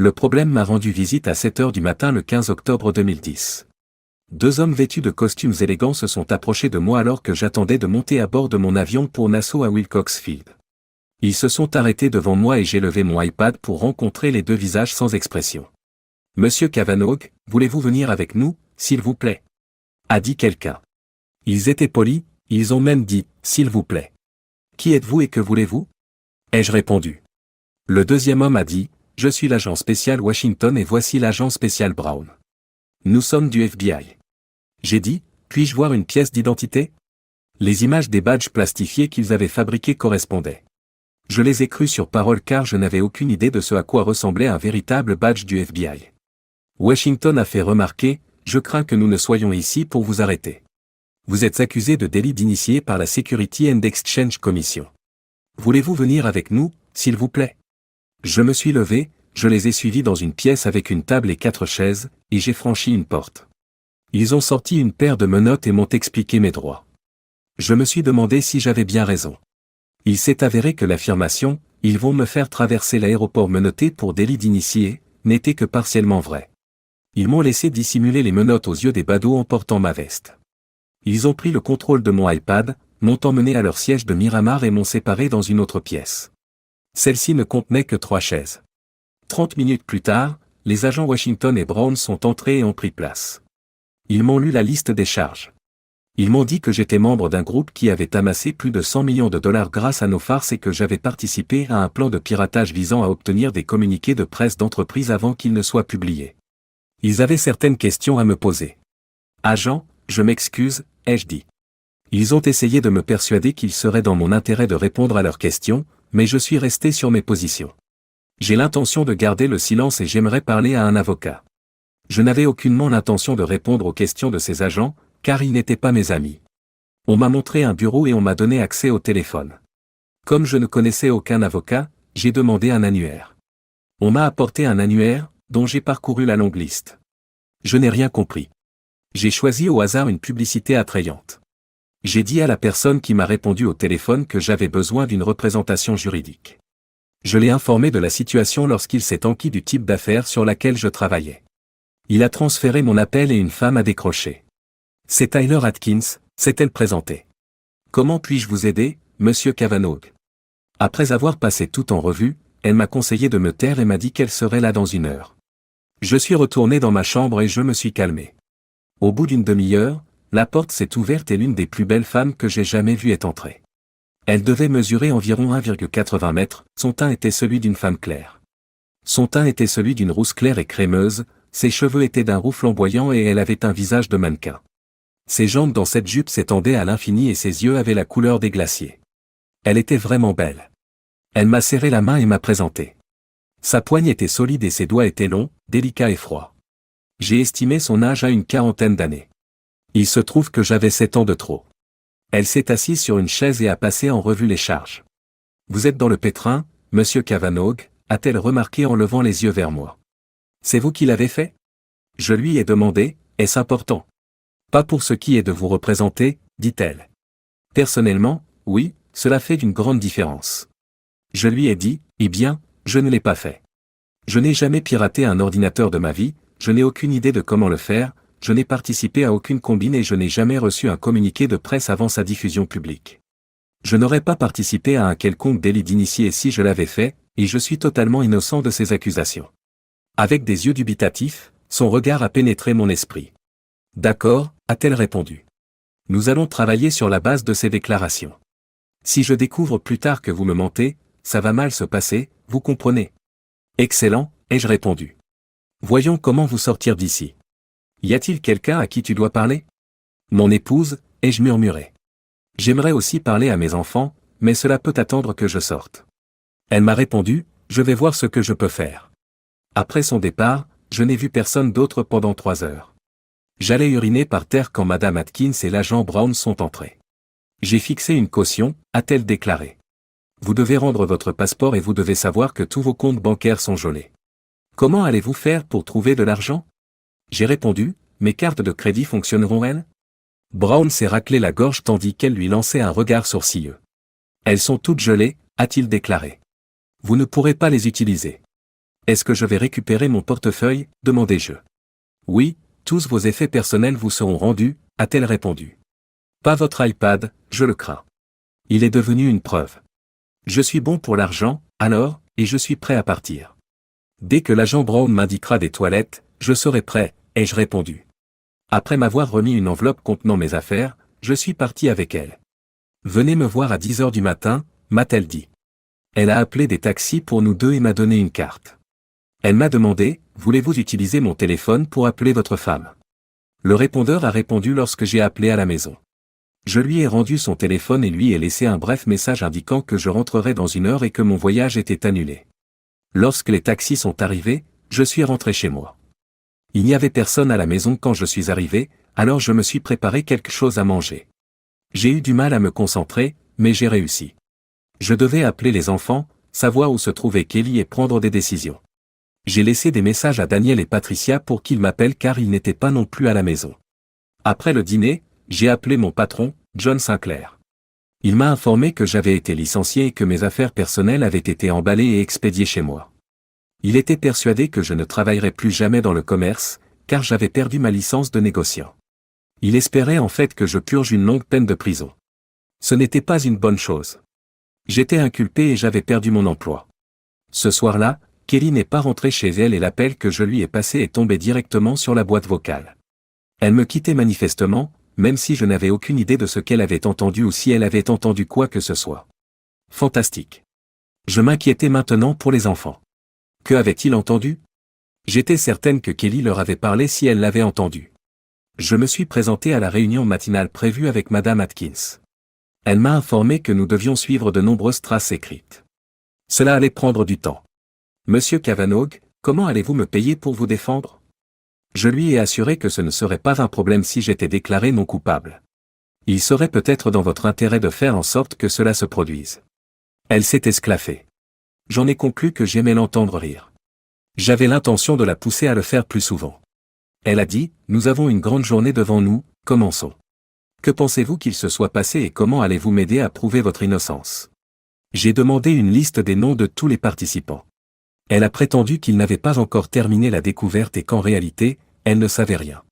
Le problème m'a rendu visite à 7 heures du matin le 15 octobre 2010. Deux hommes vêtus de costumes élégants se sont approchés de moi alors que j'attendais de monter à bord de mon avion pour Nassau à Wilcox Field. Ils se sont arrêtés devant moi et j'ai levé mon iPad pour rencontrer les deux visages sans expression. « Monsieur Cavanaugh, voulez-vous venir avec nous, s'il vous plaît ?» a dit quelqu'un. Ils étaient polis, ils ont même dit « s'il vous plaît ». « Qui êtes-vous et que voulez-vous » ai-je répondu. Le deuxième homme a dit « Je suis l'agent spécial Washington et voici l'agent spécial Brown. Nous sommes du FBI. » J'ai dit « Puis-je voir une pièce d'identité ?» Les images des badges plastifiés qu'ils avaient fabriqués correspondaient. Je les ai crus sur parole car je n'avais aucune idée de ce à quoi ressemblait un véritable badge du FBI. Washington a fait remarquer « Je crains que nous ne soyons ici pour vous arrêter. Vous êtes accusé de délit d'initié par la Security and Exchange Commission. Voulez-vous venir avec nous, s'il vous plaît ?» Je me suis levé, je les ai suivis dans une pièce avec une table et 4 chaises, et j'ai franchi une porte. Ils ont sorti une paire de menottes et m'ont expliqué mes droits. Je me suis demandé si j'avais bien raison. Il s'est avéré que l'affirmation « ils vont me faire traverser l'aéroport menotté pour délit d'initié » n'était que partiellement vraie. Ils m'ont laissé dissimuler les menottes aux yeux des badauds en portant ma veste. Ils ont pris le contrôle de mon iPad, m'ont emmené à leur siège de Miramar et m'ont séparé dans une autre pièce. Celle-ci ne contenait que 3 chaises. 30 minutes plus tard, les agents Washington et Brown sont entrés et ont pris place. Ils m'ont lu la liste des charges. Ils m'ont dit que j'étais membre d'un groupe qui avait amassé plus de 100 millions de dollars grâce à nos farces et que j'avais participé à un plan de piratage visant à obtenir des communiqués de presse d'entreprise avant qu'ils ne soient publiés. Ils avaient certaines questions à me poser. « Agent, je m'excuse », ai-je dit. Ils ont essayé de me persuader qu'il serait dans mon intérêt de répondre à leurs questions, mais je suis resté sur mes positions. J'ai l'intention de garder le silence et j'aimerais parler à un avocat. Je n'avais aucunement l'intention de répondre aux questions de ces agents, car ils n'étaient pas mes amis. On m'a montré un bureau et on m'a donné accès au téléphone. Comme je ne connaissais aucun avocat, j'ai demandé un annuaire. On m'a apporté un annuaire, dont j'ai parcouru la longue liste. Je n'ai rien compris. J'ai choisi au hasard une publicité attrayante. J'ai dit à la personne qui m'a répondu au téléphone que j'avais besoin d'une représentation juridique. Je l'ai informé de la situation lorsqu'il s'est enquis du type d'affaires sur laquelle je travaillais. Il a transféré mon appel et une femme a décroché. C'est Tyler Atkins, s'est-elle présentée. « Comment puis-je vous aider, monsieur Cavanaugh ?» Après avoir passé tout en revue, elle m'a conseillé de me taire et m'a dit qu'elle serait là dans 1 heure. Je suis retourné dans ma chambre et je me suis calmé. Au bout d'une demi-heure, la porte s'est ouverte et l'une des plus belles femmes que j'ai jamais vues est entrée. Elle devait mesurer environ 1,80 mètres, son teint était celui d'une femme claire. Son teint était celui d'une rousse claire et crémeuse, ses cheveux étaient d'un roux flamboyant et elle avait un visage de mannequin. Ses jambes dans cette jupe s'étendaient à l'infini et ses yeux avaient la couleur des glaciers. Elle était vraiment belle. Elle m'a serré la main et m'a présenté. Sa poigne était solide et ses doigts étaient longs, délicats et froids. J'ai estimé son âge à une 40aine d'années. Il se trouve que j'avais 7 ans de trop. Elle s'est assise sur une chaise et a passé en revue les charges. « Vous êtes dans le pétrin, monsieur Cavanaugh ?» a-t-elle remarqué en levant les yeux vers moi. « C'est vous qui l'avez fait ?» Je lui ai demandé, « Est-ce important ?»« Pas pour ce qui est de vous représenter, » dit-elle. « Personnellement, oui, cela fait d'une grande différence. » Je lui ai dit, « Eh bien, je ne l'ai pas fait. Je n'ai jamais piraté un ordinateur de ma vie, je n'ai aucune idée de comment le faire, je n'ai participé à aucune combine et je n'ai jamais reçu un communiqué de presse avant sa diffusion publique. Je n'aurais pas participé à un quelconque délit d'initié si je l'avais fait, et je suis totalement innocent de ces accusations. » Avec des yeux dubitatifs, son regard a pénétré mon esprit. « D'accord, » a-t-elle répondu. « Nous allons travailler sur la base de ces déclarations. Si je découvre plus tard que vous me mentez, ça va mal se passer, vous comprenez. »« Excellent, » ai-je répondu. « Voyons comment vous sortir d'ici. Y a-t-il quelqu'un à qui tu dois parler ? » Mon épouse, ai-je murmuré. J'aimerais aussi parler à mes enfants, mais cela peut attendre que je sorte. Elle m'a répondu, je vais voir ce que je peux faire. Après son départ, je n'ai vu personne d'autre pendant 3 heures. J'allais uriner par terre quand Madame Atkins et l'agent Brown sont entrés. J'ai fixé une caution, a-t-elle déclaré. Vous devez rendre votre passeport et vous devez savoir que tous vos comptes bancaires sont gelés. Comment allez-vous faire pour trouver de l'argent ? J'ai répondu, mes cartes de crédit fonctionneront-elles ? Brown s'est raclé la gorge tandis qu'elle lui lançait un regard sourcilleux. Elles sont toutes gelées, a-t-il déclaré. Vous ne pourrez pas les utiliser. Est-ce que je vais récupérer mon portefeuille, demandai-je. Oui, tous vos effets personnels vous seront rendus, a-t-elle répondu. Pas votre iPad, je le crains. Il est devenu une preuve. Je suis bon pour l'argent, alors, et je suis prêt à partir. Dès que l'agent Brown m'indiquera des toilettes, je serai prêt, ai-je répondu. Après m'avoir remis une enveloppe contenant mes affaires, je suis parti avec elle. Venez me voir à 10 heures du matin, m'a-t-elle dit. Elle a appelé des taxis pour nous deux et m'a donné une carte. Elle m'a demandé, voulez-vous utiliser mon téléphone pour appeler votre femme? Le répondeur a répondu lorsque j'ai appelé à la maison. Je lui ai rendu son téléphone et lui ai laissé un bref message indiquant que je rentrerais dans 1 heure et que mon voyage était annulé. Lorsque les taxis sont arrivés, je suis rentré chez moi. Il n'y avait personne à la maison quand je suis arrivé, alors je me suis préparé quelque chose à manger. J'ai eu du mal à me concentrer, mais j'ai réussi. Je devais appeler les enfants, savoir où se trouvait Kelly et prendre des décisions. J'ai laissé des messages à Daniel et Patricia pour qu'ils m'appellent car ils n'étaient pas non plus à la maison. Après le dîner, j'ai appelé mon patron, John Sinclair. Il m'a informé que j'avais été licencié et que mes affaires personnelles avaient été emballées et expédiées chez moi. Il était persuadé que je ne travaillerais plus jamais dans le commerce, car j'avais perdu ma licence de négociant. Il espérait en fait que je purge une longue peine de prison. Ce n'était pas une bonne chose. J'étais inculpé et j'avais perdu mon emploi. Ce soir-là, Kelly n'est pas rentrée chez elle et l'appel que je lui ai passé est tombé directement sur la boîte vocale. Elle me quittait manifestement, même si je n'avais aucune idée de ce qu'elle avait entendu ou si elle avait entendu quoi que ce soit. Fantastique. Je m'inquiétais maintenant pour les enfants. Que avait-il entendu? J'étais certaine que Kelly leur avait parlé si elle l'avait entendu. Je me suis présenté à la réunion matinale prévue avec Madame Atkins. Elle m'a informé que nous devions suivre de nombreuses traces écrites. Cela allait prendre du temps. Monsieur Cavanaugh, comment allez-vous me payer pour vous défendre? Je lui ai assuré que ce ne serait pas un problème si j'étais déclaré non coupable. Il serait peut-être dans votre intérêt de faire en sorte que cela se produise. Elle s'est esclaffée. J'en ai conclu que j'aimais l'entendre rire. J'avais l'intention de la pousser à le faire plus souvent. Elle a dit, nous avons une grande journée devant nous, commençons. Que pensez-vous qu'il se soit passé et comment allez-vous m'aider à prouver votre innocence? J'ai demandé une liste des noms de tous les participants. Elle a prétendu qu'il n'avait pas encore terminé la découverte et qu'en réalité, elle ne savait rien.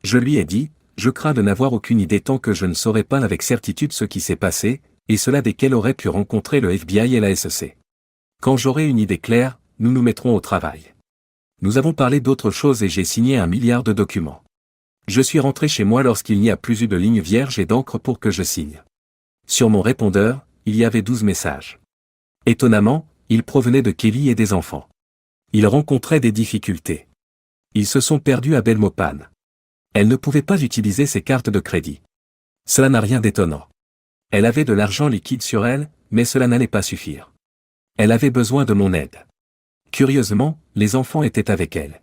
Je lui ai dit, je crains de n'avoir aucune idée tant que je ne saurai pas avec certitude ce qui s'est passé, et cela dès qu'elle aurait pu rencontrer le FBI et la SEC. Quand j'aurai une idée claire, nous nous mettrons au travail. Nous avons parlé d'autre chose et j'ai signé 1 milliard de documents. Je suis rentré chez moi lorsqu'il n'y a plus eu de lignes vierges et d'encre pour que je signe. Sur mon répondeur, il y avait 12 messages. Étonnamment, ils provenaient de Kelly et des enfants. Ils rencontraient des difficultés. Ils se sont perdus à Belmopan. Elle ne pouvait pas utiliser ses cartes de crédit. Cela n'a rien d'étonnant. Elle avait de l'argent liquide sur elle, mais cela n'allait pas suffire. Elle avait besoin de mon aide. Curieusement, les enfants étaient avec elle.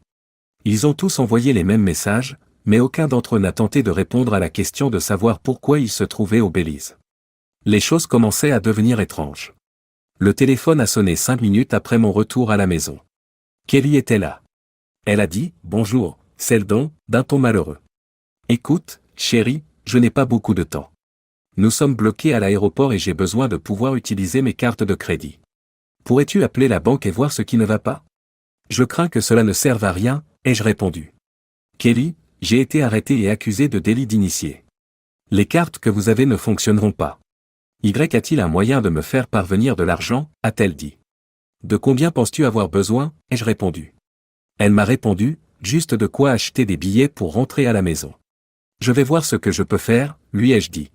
Ils ont tous envoyé les mêmes messages, mais aucun d'entre eux n'a tenté de répondre à la question de savoir pourquoi ils se trouvaient au Belize. Les choses commençaient à devenir étranges. Le téléphone a sonné 5 minutes après mon retour à la maison. Kelly était là. Elle a dit, bonjour, Seldon, d'un ton malheureux. Écoute, chérie, je n'ai pas beaucoup de temps. Nous sommes bloqués à l'aéroport et j'ai besoin de pouvoir utiliser mes cartes de crédit. Pourrais-tu appeler la banque et voir ce qui ne va pas? Je crains que cela ne serve à rien, ai-je répondu. Kelly, j'ai été arrêté et accusé de délit d'initié. Les cartes que vous avez ne fonctionneront pas. Y a-t-il un moyen de me faire parvenir de l'argent, a-t-elle dit. De combien penses-tu avoir besoin, ai-je répondu. Elle m'a répondu, juste de quoi acheter des billets pour rentrer à la maison. Je vais voir ce que je peux faire, lui ai-je dit.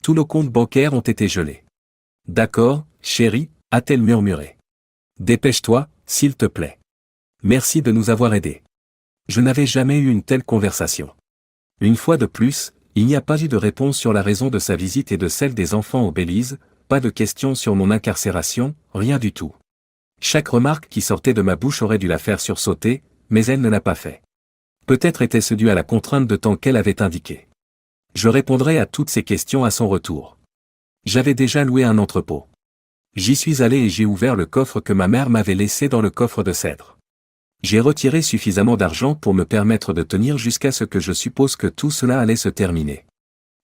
Tous nos comptes bancaires ont été gelés. D'accord, chérie, a-t-elle murmuré. Dépêche-toi, s'il te plaît. Merci de nous avoir aidés. Je n'avais jamais eu une telle conversation. Une fois de plus, il n'y a pas eu de réponse sur la raison de sa visite et de celle des enfants au Belize, pas de questions sur mon incarcération, rien du tout. Chaque remarque qui sortait de ma bouche aurait dû la faire sursauter, mais elle ne l'a pas fait. Peut-être était-ce dû à la contrainte de temps qu'elle avait indiquée. Je répondrai à toutes ces questions à son retour. J'avais déjà loué un entrepôt. J'y suis allé et j'ai ouvert le coffre que ma mère m'avait laissé dans le coffre de cèdre. J'ai retiré suffisamment d'argent pour me permettre de tenir jusqu'à ce que je suppose que tout cela allait se terminer.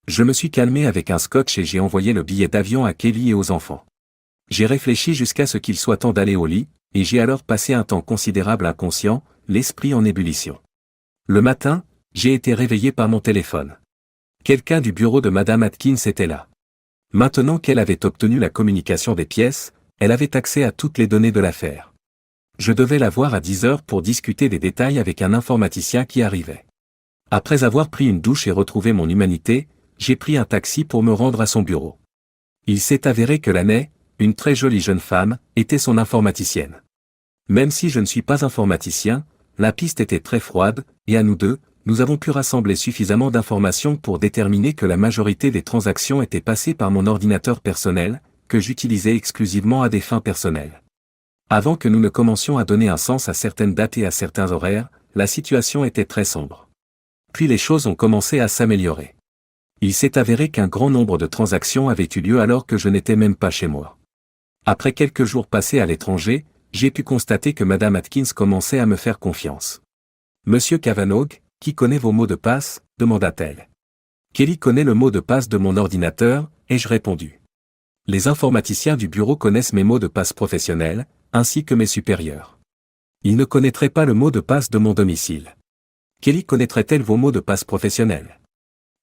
Je me suis calmé avec un scotch et j'ai envoyé le billet d'avion à Kelly et aux enfants. J'ai réfléchi jusqu'à ce qu'il soit temps d'aller au lit, et j'ai alors passé un temps considérable inconscient, l'esprit en ébullition. Le matin, j'ai été réveillé par mon téléphone. Quelqu'un du bureau de Madame Atkins était là. Maintenant qu'elle avait obtenu la communication des pièces, elle avait accès à toutes les données de l'affaire. Je devais la voir à 10 heures pour discuter des détails avec un informaticien qui arrivait. Après avoir pris une douche et retrouvé mon humanité, j'ai pris un taxi pour me rendre à son bureau. Il s'est avéré que Laney, une très jolie jeune femme, était son informaticienne. Même si je ne suis pas informaticien, la piste était très froide, et à nous deux, nous avons pu rassembler suffisamment d'informations pour déterminer que la majorité des transactions étaient passées par mon ordinateur personnel, que j'utilisais exclusivement à des fins personnelles. Avant que nous ne commencions à donner un sens à certaines dates et à certains horaires, la situation était très sombre. Puis les choses ont commencé à s'améliorer. Il s'est avéré qu'un grand nombre de transactions avaient eu lieu alors que je n'étais même pas chez moi. Après quelques jours passés à l'étranger, j'ai pu constater que Madame Atkins commençait à me faire confiance. Monsieur Cavanaugh, qui connaît vos mots de passe, demanda-t-elle. Kelly connaît le mot de passe de mon ordinateur, ai-je répondu. Les informaticiens du bureau connaissent mes mots de passe professionnels, ainsi que mes supérieurs. Ils ne connaîtraient pas le mot de passe de mon domicile. Kelly connaîtrait-elle vos mots de passe professionnels?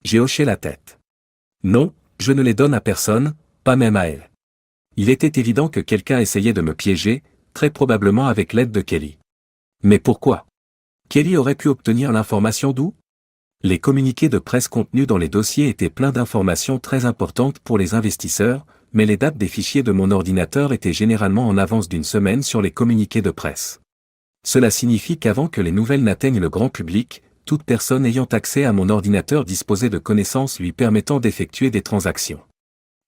J'ai hoché la tête. Non, je ne les donne à personne, pas même à elle. Il était évident que quelqu'un essayait de me piéger, très probablement avec l'aide de Kelly. Mais pourquoi? Kelly aurait pu obtenir l'information d'où? Les communiqués de presse contenus dans les dossiers étaient pleins d'informations très importantes pour les investisseurs, mais les dates des fichiers de mon ordinateur étaient généralement en avance d'une semaine sur les communiqués de presse. Cela signifie qu'avant que les nouvelles n'atteignent le grand public, toute personne ayant accès à mon ordinateur disposait de connaissances lui permettant d'effectuer des transactions.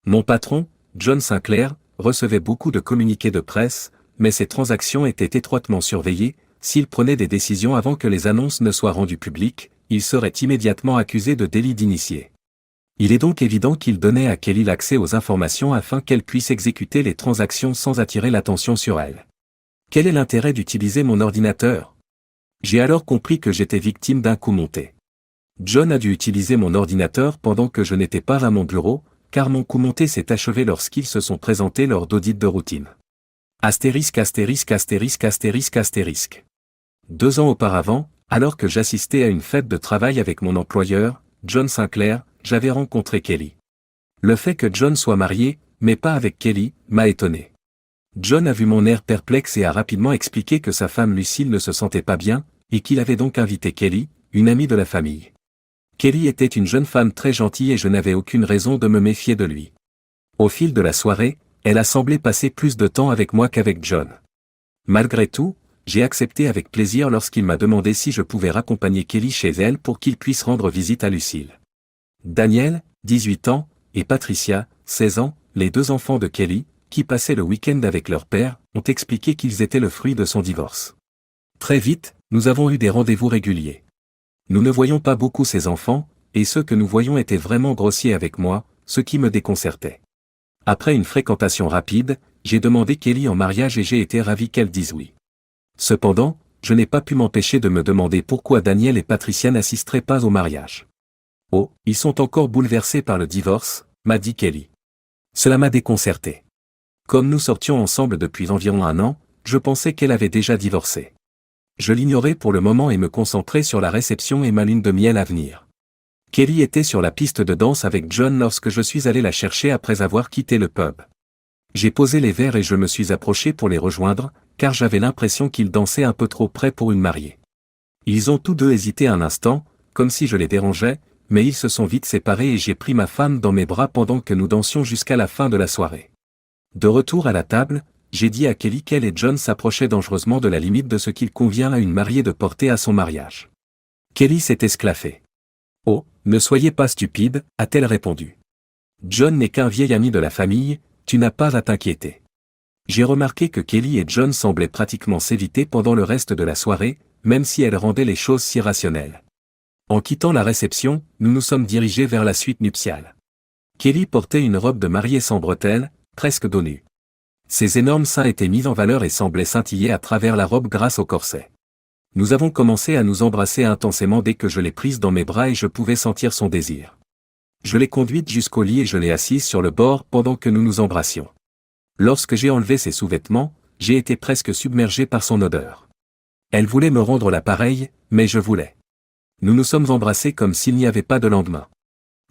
Mon patron, John Sinclair, recevait beaucoup de communiqués de presse, mais ces transactions étaient étroitement surveillées. S'il prenait des décisions avant que les annonces ne soient rendues publiques, il serait immédiatement accusé de délit d'initié. Il est donc évident qu'il donnait à Kelly l'accès aux informations afin qu'elle puisse exécuter les transactions sans attirer l'attention sur elle. Quel est l'intérêt d'utiliser mon ordinateur? J'ai alors compris que j'étais victime d'un coup monté. John a dû utiliser mon ordinateur pendant que je n'étais pas à mon bureau, car mon coup monté s'est achevé lorsqu'ils se sont présentés lors d'audits de routine. Astérisque astérisque astérisque astérisque astérisque. 2 ans auparavant, alors que j'assistais à une fête de travail avec mon employeur, John Sinclair, j'avais rencontré Kelly. Le fait que John soit marié, mais pas avec Kelly, m'a étonné. John a vu mon air perplexe et a rapidement expliqué que sa femme Lucille ne se sentait pas bien, et qu'il avait donc invité Kelly, une amie de la famille. Kelly était une jeune femme très gentille et je n'avais aucune raison de me méfier de lui. Au fil de la soirée, elle a semblé passer plus de temps avec moi qu'avec John. Malgré tout, j'ai accepté avec plaisir lorsqu'il m'a demandé si je pouvais raccompagner Kelly chez elle pour qu'il puisse rendre visite à Lucille. Daniel, 18 ans, et Patricia, 16 ans, les 2 enfants de Kelly, qui passaient le week-end avec leur père, ont expliqué qu'ils étaient le fruit de son divorce. Très vite, nous avons eu des rendez-vous réguliers. Nous ne voyions pas beaucoup ces enfants, et ceux que nous voyions étaient vraiment grossiers avec moi, ce qui me déconcertait. Après une fréquentation rapide, j'ai demandé Kelly en mariage et j'ai été ravi qu'elle dise oui. Cependant, je n'ai pas pu m'empêcher de me demander pourquoi Daniel et Patricia n'assisteraient pas au mariage. Oh, ils sont encore bouleversés par le divorce, m'a dit Kelly. Cela m'a déconcerté. Comme nous sortions ensemble depuis environ 1 an, je pensais qu'elle avait déjà divorcé. Je l'ignorais pour le moment et me concentrais sur la réception et ma lune de miel à venir. Kelly était sur la piste de danse avec John lorsque je suis allé la chercher après avoir quitté le pub. J'ai posé les verres et je me suis approché pour les rejoindre, car j'avais l'impression qu'ils dansaient un peu trop près pour une mariée. Ils ont tous deux hésité un instant, comme si je les dérangeais, mais ils se sont vite séparés et j'ai pris ma femme dans mes bras pendant que nous dansions jusqu'à la fin de la soirée. De retour à la table, j'ai dit à Kelly qu'elle et John s'approchaient dangereusement de la limite de ce qu'il convient à une mariée de porter à son mariage. Kelly s'est esclaffée. « Oh, ne soyez pas stupide », a-t-elle répondu. « John n'est qu'un vieil ami de la famille, tu n'as pas à t'inquiéter. » J'ai remarqué que Kelly et John semblaient pratiquement s'éviter pendant le reste de la soirée, même si elle rendait les choses si rationnelles. En quittant la réception, nous nous sommes dirigés vers la suite nuptiale. Kelly portait une robe de mariée sans bretelles, presque dos nu. Ses énormes seins étaient mis en valeur et semblaient scintiller à travers la robe grâce au corset. Nous avons commencé à nous embrasser intensément dès que je l'ai prise dans mes bras et je pouvais sentir son désir. Je l'ai conduite jusqu'au lit et je l'ai assise sur le bord pendant que nous nous embrassions. Lorsque j'ai enlevé ses sous-vêtements, j'ai été presque submergé par son odeur. Elle voulait me rendre l'appareil, mais je voulais. Nous nous sommes embrassés comme s'il n'y avait pas de lendemain.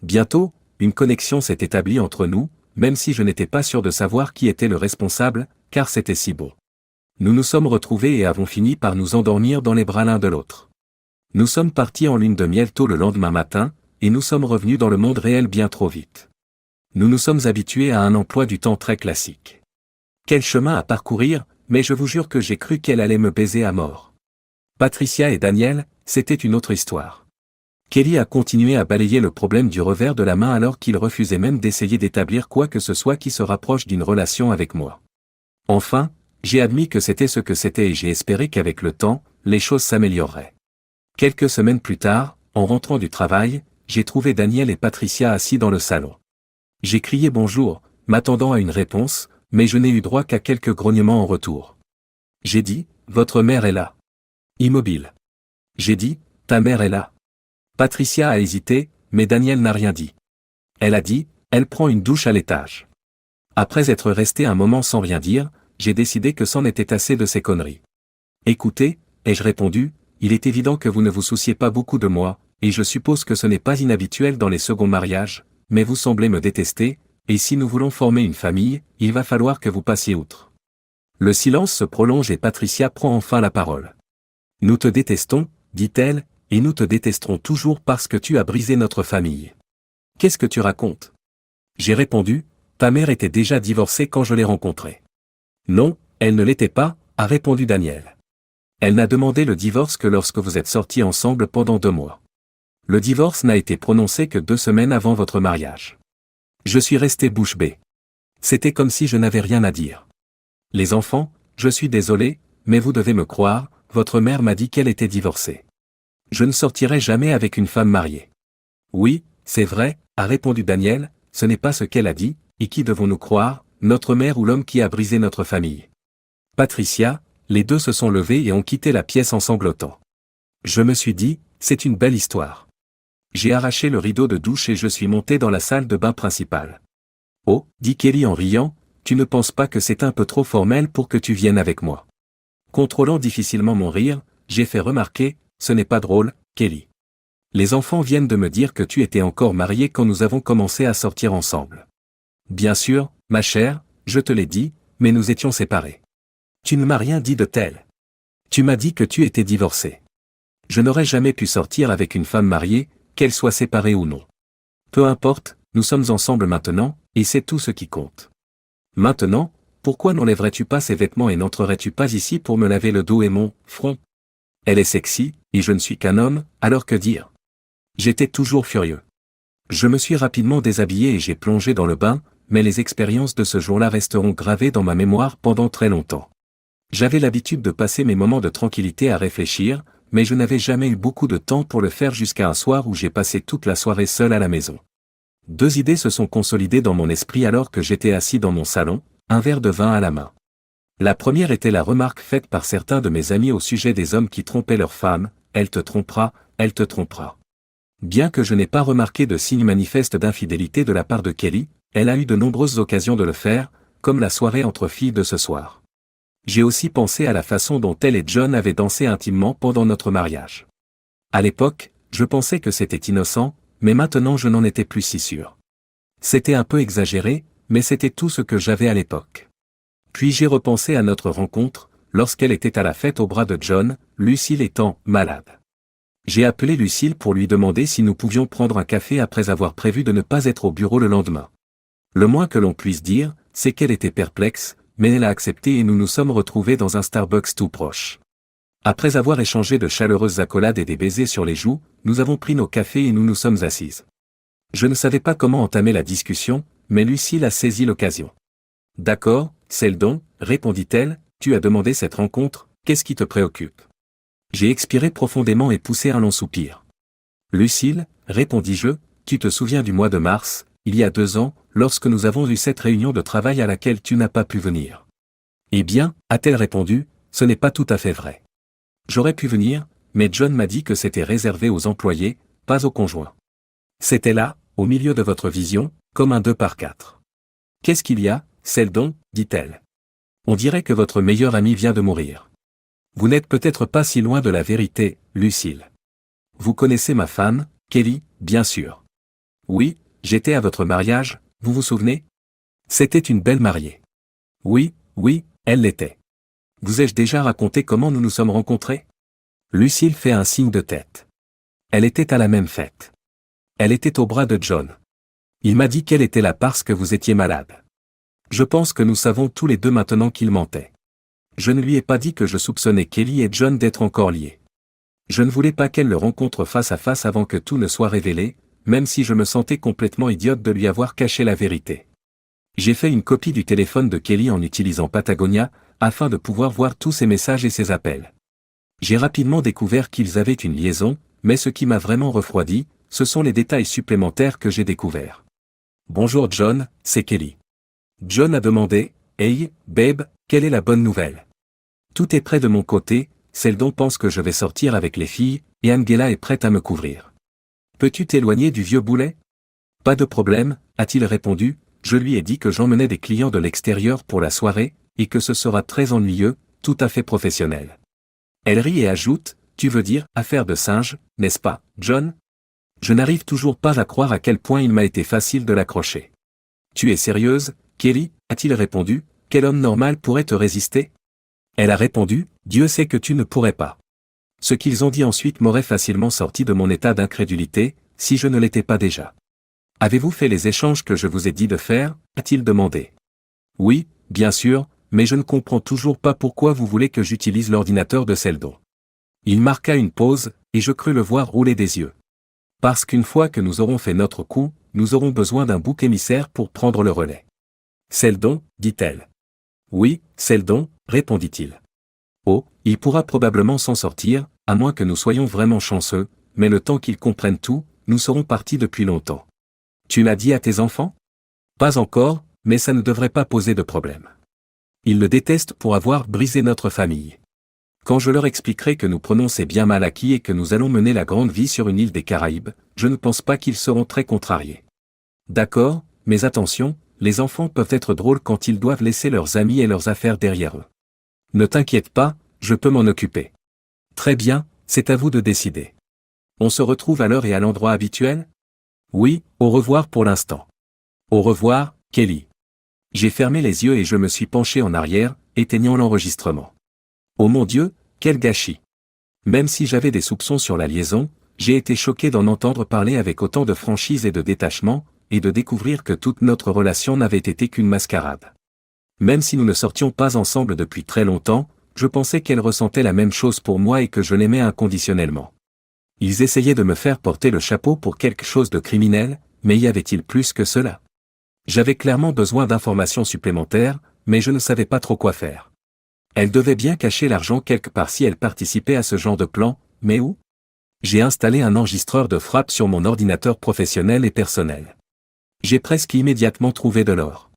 Bientôt, une connexion s'est établie entre nous, même si je n'étais pas sûr de savoir qui était le responsable, car c'était si beau. Nous nous sommes retrouvés et avons fini par nous endormir dans les bras l'un de l'autre. Nous sommes partis en lune de miel tôt le lendemain matin, et nous sommes revenus dans le monde réel bien trop vite. Nous nous sommes habitués à un emploi du temps très classique. Quel chemin à parcourir, mais je vous jure que j'ai cru qu'elle allait me baiser à mort. Patricia et Daniel, c'était une autre histoire. Kelly a continué à balayer le problème du revers de la main alors qu'il refusait même d'essayer d'établir quoi que ce soit qui se rapproche d'une relation avec moi. Enfin, j'ai admis que c'était ce que c'était et j'ai espéré qu'avec le temps, les choses s'amélioreraient. Quelques semaines plus tard, en rentrant du travail, j'ai trouvé Daniel et Patricia assis dans le salon. J'ai crié bonjour, m'attendant à une réponse, mais je n'ai eu droit qu'à quelques grognements en retour. J'ai dit, votre mère est là. Immobile. J'ai dit, ta mère est là. Patricia a hésité, mais Daniel n'a rien dit. Elle a dit, elle prend une douche à l'étage. Après être resté un moment sans rien dire, j'ai décidé que c'en était assez de ces conneries. Écoutez, ai-je répondu, il est évident que vous ne vous souciez pas beaucoup de moi, et je suppose que ce n'est pas inhabituel dans les seconds mariages, mais vous semblez me détester, et si nous voulons former une famille, il va falloir que vous passiez outre. Le silence se prolonge et Patricia prend enfin la parole. Nous te détestons, dit-elle, et nous te détesterons toujours parce que tu as brisé notre famille. Qu'est-ce que tu racontes? J'ai répondu, ta mère était déjà divorcée quand je l'ai rencontrée. Non, elle ne l'était pas, a répondu Daniel. Elle n'a demandé le divorce que lorsque vous êtes sortis ensemble pendant 2 mois. Le divorce n'a été prononcé que 2 semaines avant votre mariage. Je suis resté bouche bée. C'était comme si je n'avais rien à dire. Les enfants, je suis désolé, mais vous devez me croire, votre mère m'a dit qu'elle était divorcée. Je ne sortirai jamais avec une femme mariée. Oui, c'est vrai, a répondu Daniel, ce n'est pas ce qu'elle a dit, et qui devons-nous croire, notre mère ou l'homme qui a brisé notre famille? Patricia, les deux se sont levés et ont quitté la pièce en sanglotant. Je me suis dit, c'est une belle histoire. J'ai arraché le rideau de douche et je suis monté dans la salle de bain principale. Oh, dit Kelly en riant, tu ne penses pas que c'est un peu trop formel pour que tu viennes avec moi? Contrôlant difficilement mon rire, j'ai fait remarquer, ce n'est pas drôle, Kelly. Les enfants viennent de me dire que tu étais encore mariée quand nous avons commencé à sortir ensemble. Bien sûr, ma chère, je te l'ai dit, mais nous étions séparés. Tu ne m'as rien dit de tel. Tu m'as dit que tu étais divorcée. Je n'aurais jamais pu sortir avec une femme mariée, qu'elle soit séparée ou non. Peu importe, nous sommes ensemble maintenant, et c'est tout ce qui compte. Maintenant, pourquoi n'enlèverais-tu pas ces vêtements et n'entrerais-tu pas ici pour me laver le dos et mon front? Elle est sexy, et je ne suis qu'un homme, alors que dire? J'étais toujours furieux. Je me suis rapidement déshabillé et j'ai plongé dans le bain, mais les expériences de ce jour-là resteront gravées dans ma mémoire pendant très longtemps. J'avais l'habitude de passer mes moments de tranquillité à réfléchir, mais je n'avais jamais eu beaucoup de temps pour le faire jusqu'à un soir où j'ai passé toute la soirée seul à la maison. 2 idées se sont consolidées dans mon esprit alors que j'étais assis dans mon salon, un verre de vin à la main. La première était la remarque faite par certains de mes amis au sujet des hommes qui trompaient leurs femmes, elle te trompera, elle te trompera. Bien que je n'ai pas remarqué de signe manifeste d'infidélité de la part de Kelly, elle a eu de nombreuses occasions de le faire, comme la soirée entre filles de ce soir. J'ai aussi pensé à la façon dont elle et John avaient dansé intimement pendant notre mariage. À l'époque, je pensais que c'était innocent, mais maintenant je n'en étais plus si sûr. C'était un peu exagéré, mais c'était tout ce que j'avais à l'époque. Puis j'ai repensé à notre rencontre, lorsqu'elle était à la fête au bras de John, Lucille étant malade. J'ai appelé Lucille pour lui demander si nous pouvions prendre un café après avoir prévu de ne pas être au bureau le lendemain. Le moins que l'on puisse dire, c'est qu'elle était perplexe, mais elle a accepté et nous nous sommes retrouvés dans un Starbucks tout proche. Après avoir échangé de chaleureuses accolades et des baisers sur les joues, nous avons pris nos cafés et nous nous sommes assises. Je ne savais pas comment entamer la discussion, mais Lucille a saisi l'occasion. D'accord, Seldon, répondit-elle, tu as demandé cette rencontre, qu'est-ce qui te préoccupe? J'ai expiré profondément et poussé un long soupir. Lucille, répondis-je, tu te souviens du mois de mars, il y a 2 ans, lorsque nous avons eu cette réunion de travail à laquelle tu n'as pas pu venir. Eh bien, a-t-elle répondu, ce n'est pas tout à fait vrai. J'aurais pu venir, mais John m'a dit que c'était réservé aux employés, pas aux conjoints. C'était là, au milieu de votre vision, comme un 2 par 4. Qu'est-ce qu'il y a, Seldon, dit-elle. On dirait que votre meilleur ami vient de mourir. Vous n'êtes peut-être pas si loin de la vérité, Lucille. Vous connaissez ma femme, Kelly, bien sûr. Oui, j'étais à votre mariage, vous vous souvenez? C'était une belle mariée. Oui, oui, elle l'était. Vous ai-je déjà raconté comment nous nous sommes rencontrés? Lucille fait un signe de tête. Elle était à la même fête. Elle était au bras de John. Il m'a dit qu'elle était là parce que vous étiez malade. Je pense que nous savons tous les deux maintenant qu'il mentait. Je ne lui ai pas dit que je soupçonnais Kelly et John d'être encore liés. Je ne voulais pas qu'elle le rencontre face à face avant que tout ne soit révélé, même si je me sentais complètement idiote de lui avoir caché la vérité. J'ai fait une copie du téléphone de Kelly en utilisant Patagonia, afin de pouvoir voir tous ses messages et ses appels. J'ai rapidement découvert qu'ils avaient une liaison, mais ce qui m'a vraiment refroidi, ce sont les détails supplémentaires que j'ai découverts. Bonjour John, c'est Kelly. John a demandé, hey, babe, quelle est la bonne nouvelle? Tout est prêt de mon côté, Seldon pense que je vais sortir avec les filles, et Angela est prête à me couvrir. Peux-tu t'éloigner du vieux boulet? Pas de problème, a-t-il répondu, je lui ai dit que j'emmenais des clients de l'extérieur pour la soirée, et que ce sera très ennuyeux, tout à fait professionnel. Elle rit et ajoute, tu veux dire, affaire de singe, n'est-ce pas, John? Je n'arrive toujours pas à croire à quel point il m'a été facile de l'accrocher. Tu es sérieuse, Kelly, a-t-il répondu, quel homme normal pourrait te résister? Elle a répondu, Dieu sait que tu ne pourrais pas. Ce qu'ils ont dit ensuite m'aurait facilement sorti de mon état d'incrédulité, si je ne l'étais pas déjà. Avez-vous fait les échanges que je vous ai dit de faire, a-t-il demandé. Oui, bien sûr, mais je ne comprends toujours pas pourquoi vous voulez que j'utilise l'ordinateur de Seldon. Il marqua une pause, et je crus le voir rouler des yeux. Parce qu'une fois que nous aurons fait notre coup, nous aurons besoin d'un bouc émissaire pour prendre le relais. Seldon, dit-elle. Oui, Seldon, répondit-il. Oh, il pourra probablement s'en sortir, à moins que nous soyons vraiment chanceux, mais le temps qu'ils comprennent tout, nous serons partis depuis longtemps. Tu l'as dit à tes enfants? Pas encore, mais ça ne devrait pas poser de problème. Ils le détestent pour avoir brisé notre famille. Quand je leur expliquerai que nous prenons ces biens mal acquis et que nous allons mener la grande vie sur une île des Caraïbes, je ne pense pas qu'ils seront très contrariés. D'accord, mais attention, les enfants peuvent être drôles quand ils doivent laisser leurs amis et leurs affaires derrière eux. Ne t'inquiète pas, je peux m'en occuper. Très bien, c'est à vous de décider. On se retrouve à l'heure et à l'endroit habituel? Oui, au revoir pour l'instant. Au revoir, Kelly. J'ai fermé les yeux et je me suis penché en arrière, éteignant l'enregistrement. Oh mon Dieu, quel gâchis! Même si j'avais des soupçons sur la liaison, j'ai été choqué d'en entendre parler avec autant de franchise et de détachement, et de découvrir que toute notre relation n'avait été qu'une mascarade. Même si nous ne sortions pas ensemble depuis très longtemps, je pensais qu'elle ressentait la même chose pour moi et que je l'aimais inconditionnellement. Ils essayaient de me faire porter le chapeau pour quelque chose de criminel, mais y avait-il plus que cela? J'avais clairement besoin d'informations supplémentaires, mais je ne savais pas trop quoi faire. Elle devait bien cacher l'argent quelque part si elle participait à ce genre de plan, mais où? J'ai installé un enregistreur de frappe sur mon ordinateur professionnel et personnel. J'ai presque immédiatement trouvé de l'or.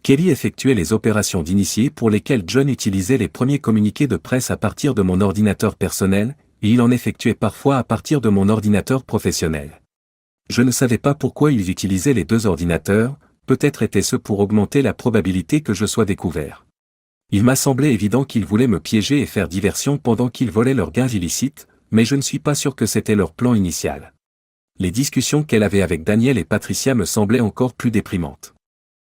Kelly effectuait les opérations d'initié pour lesquelles John utilisait les premiers communiqués de presse à partir de mon ordinateur personnel, et il en effectuait parfois à partir de mon ordinateur professionnel. Je ne savais pas pourquoi ils utilisaient les deux ordinateurs, peut-être était-ce pour augmenter la probabilité que je sois découvert. Il m'a semblé évident qu'ils voulaient me piéger et faire diversion pendant qu'ils volaient leurs gains illicites, mais je ne suis pas sûr que c'était leur plan initial. Les discussions qu'elle avait avec Daniel et Patricia me semblaient encore plus déprimantes.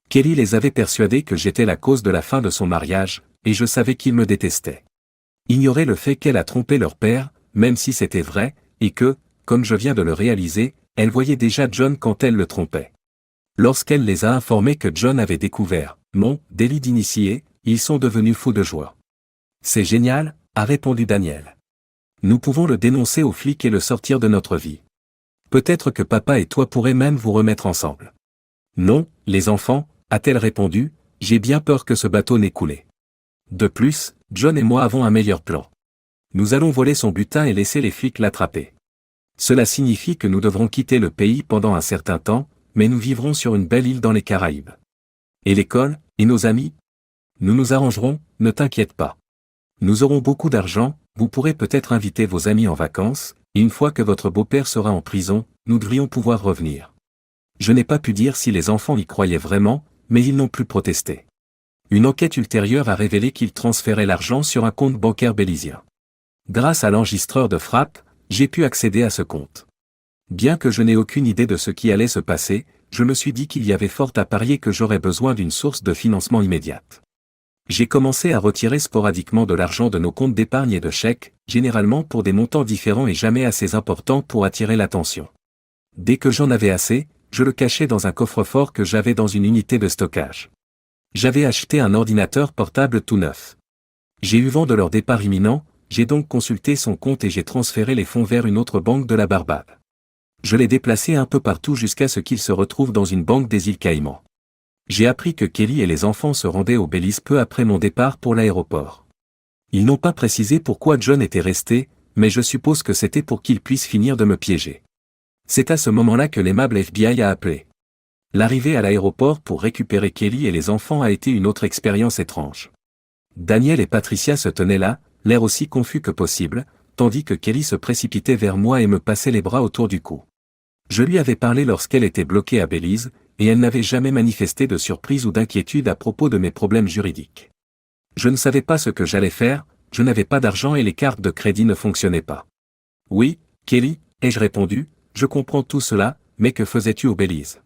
Kelly les avait persuadés que j'étais la cause de la fin de son mariage, et je savais qu'ils me détestaient. Ignorer le fait qu'elle a trompé leur père, même si c'était vrai, et que, comme je viens de le réaliser, elle voyait déjà John quand elle le trompait. Lorsqu'elle les a informés que John avait découvert mon délit d'initié, ils sont devenus fous de joie. C'est génial, a répondu Daniel. Nous pouvons le dénoncer aux flics et le sortir de notre vie. Peut-être que papa et toi pourrez même vous remettre ensemble. Non, les enfants, a-t-elle répondu, j'ai bien peur que ce bateau n'ait coulé. De plus, John et moi avons un meilleur plan. Nous allons voler son butin et laisser les flics l'attraper. Cela signifie que nous devrons quitter le pays pendant un certain temps, mais nous vivrons sur une belle île dans les Caraïbes. Et l'école, et nos amis? Nous nous arrangerons, ne t'inquiète pas. Nous aurons beaucoup d'argent, vous pourrez peut-être inviter vos amis en vacances, et une fois que votre beau-père sera en prison, nous devrions pouvoir revenir. Je n'ai pas pu dire si les enfants y croyaient vraiment, mais ils n'ont plus protesté. Une enquête ultérieure a révélé qu'il transférait l'argent sur un compte bancaire bélizien. Grâce à l'enregistreur de frappe, j'ai pu accéder à ce compte. Bien que je n'ai aucune idée de ce qui allait se passer, je me suis dit qu'il y avait fort à parier que j'aurais besoin d'une source de financement immédiate. J'ai commencé à retirer sporadiquement de l'argent de nos comptes d'épargne et de chèques, généralement pour des montants différents et jamais assez importants pour attirer l'attention. Dès que j'en avais assez, je le cachais dans un coffre-fort que j'avais dans une unité de stockage. J'avais acheté un ordinateur portable tout neuf. J'ai eu vent de leur départ imminent, j'ai donc consulté son compte et j'ai transféré les fonds vers une autre banque de la Barbade. Je l'ai déplacé un peu partout jusqu'à ce qu'il se retrouve dans une banque des îles Caïmans. J'ai appris que Kelly et les enfants se rendaient au Belize peu après mon départ pour l'aéroport. Ils n'ont pas précisé pourquoi John était resté, mais je suppose que c'était pour qu'il puisse finir de me piéger. C'est à ce moment-là que l'aimable FBI a appelé. L'arrivée à l'aéroport pour récupérer Kelly et les enfants a été une autre expérience étrange. Daniel et Patricia se tenaient là, l'air aussi confus que possible, tandis que Kelly se précipitait vers moi et me passait les bras autour du cou. Je lui avais parlé lorsqu'elle était bloquée à Belize, et elle n'avait jamais manifesté de surprise ou d'inquiétude à propos de mes problèmes juridiques. Je ne savais pas ce que j'allais faire, je n'avais pas d'argent et les cartes de crédit ne fonctionnaient pas. Oui, Kelly, ai-je répondu, je comprends tout cela, mais que faisais-tu au Belize?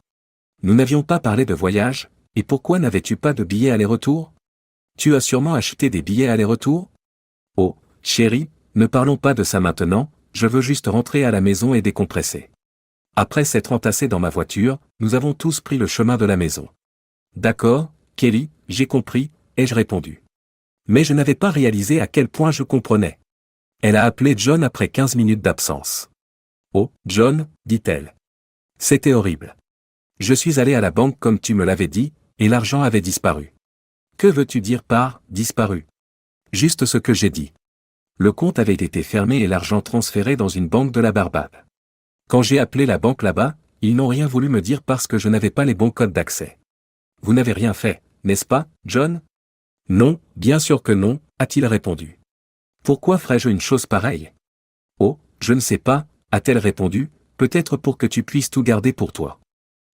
Nous n'avions pas parlé de voyage, et pourquoi n'avais-tu pas de billets aller-retour? Tu as sûrement acheté des billets aller-retour? Oh, chérie, ne parlons pas de ça maintenant, je veux juste rentrer à la maison et décompresser. Après s'être entassés dans ma voiture, nous avons tous pris le chemin de la maison. D'accord, Kelly, j'ai compris, ai-je répondu. Mais je n'avais pas réalisé à quel point je comprenais. Elle a appelé John après 15 minutes d'absence. Oh, John, dit-elle. C'était horrible. Je suis allé à la banque comme tu me l'avais dit, et l'argent avait disparu. Que veux-tu dire par « disparu » ? Juste ce que j'ai dit. Le compte avait été fermé et l'argent transféré dans une banque de la Barbade. Quand j'ai appelé la banque là-bas, ils n'ont rien voulu me dire parce que je n'avais pas les bons codes d'accès. Vous n'avez rien fait, n'est-ce pas, John? Non, bien sûr que non, a-t-il répondu. Pourquoi ferais-je une chose pareille? Oh, je ne sais pas, a-t-elle répondu, peut-être pour que tu puisses tout garder pour toi.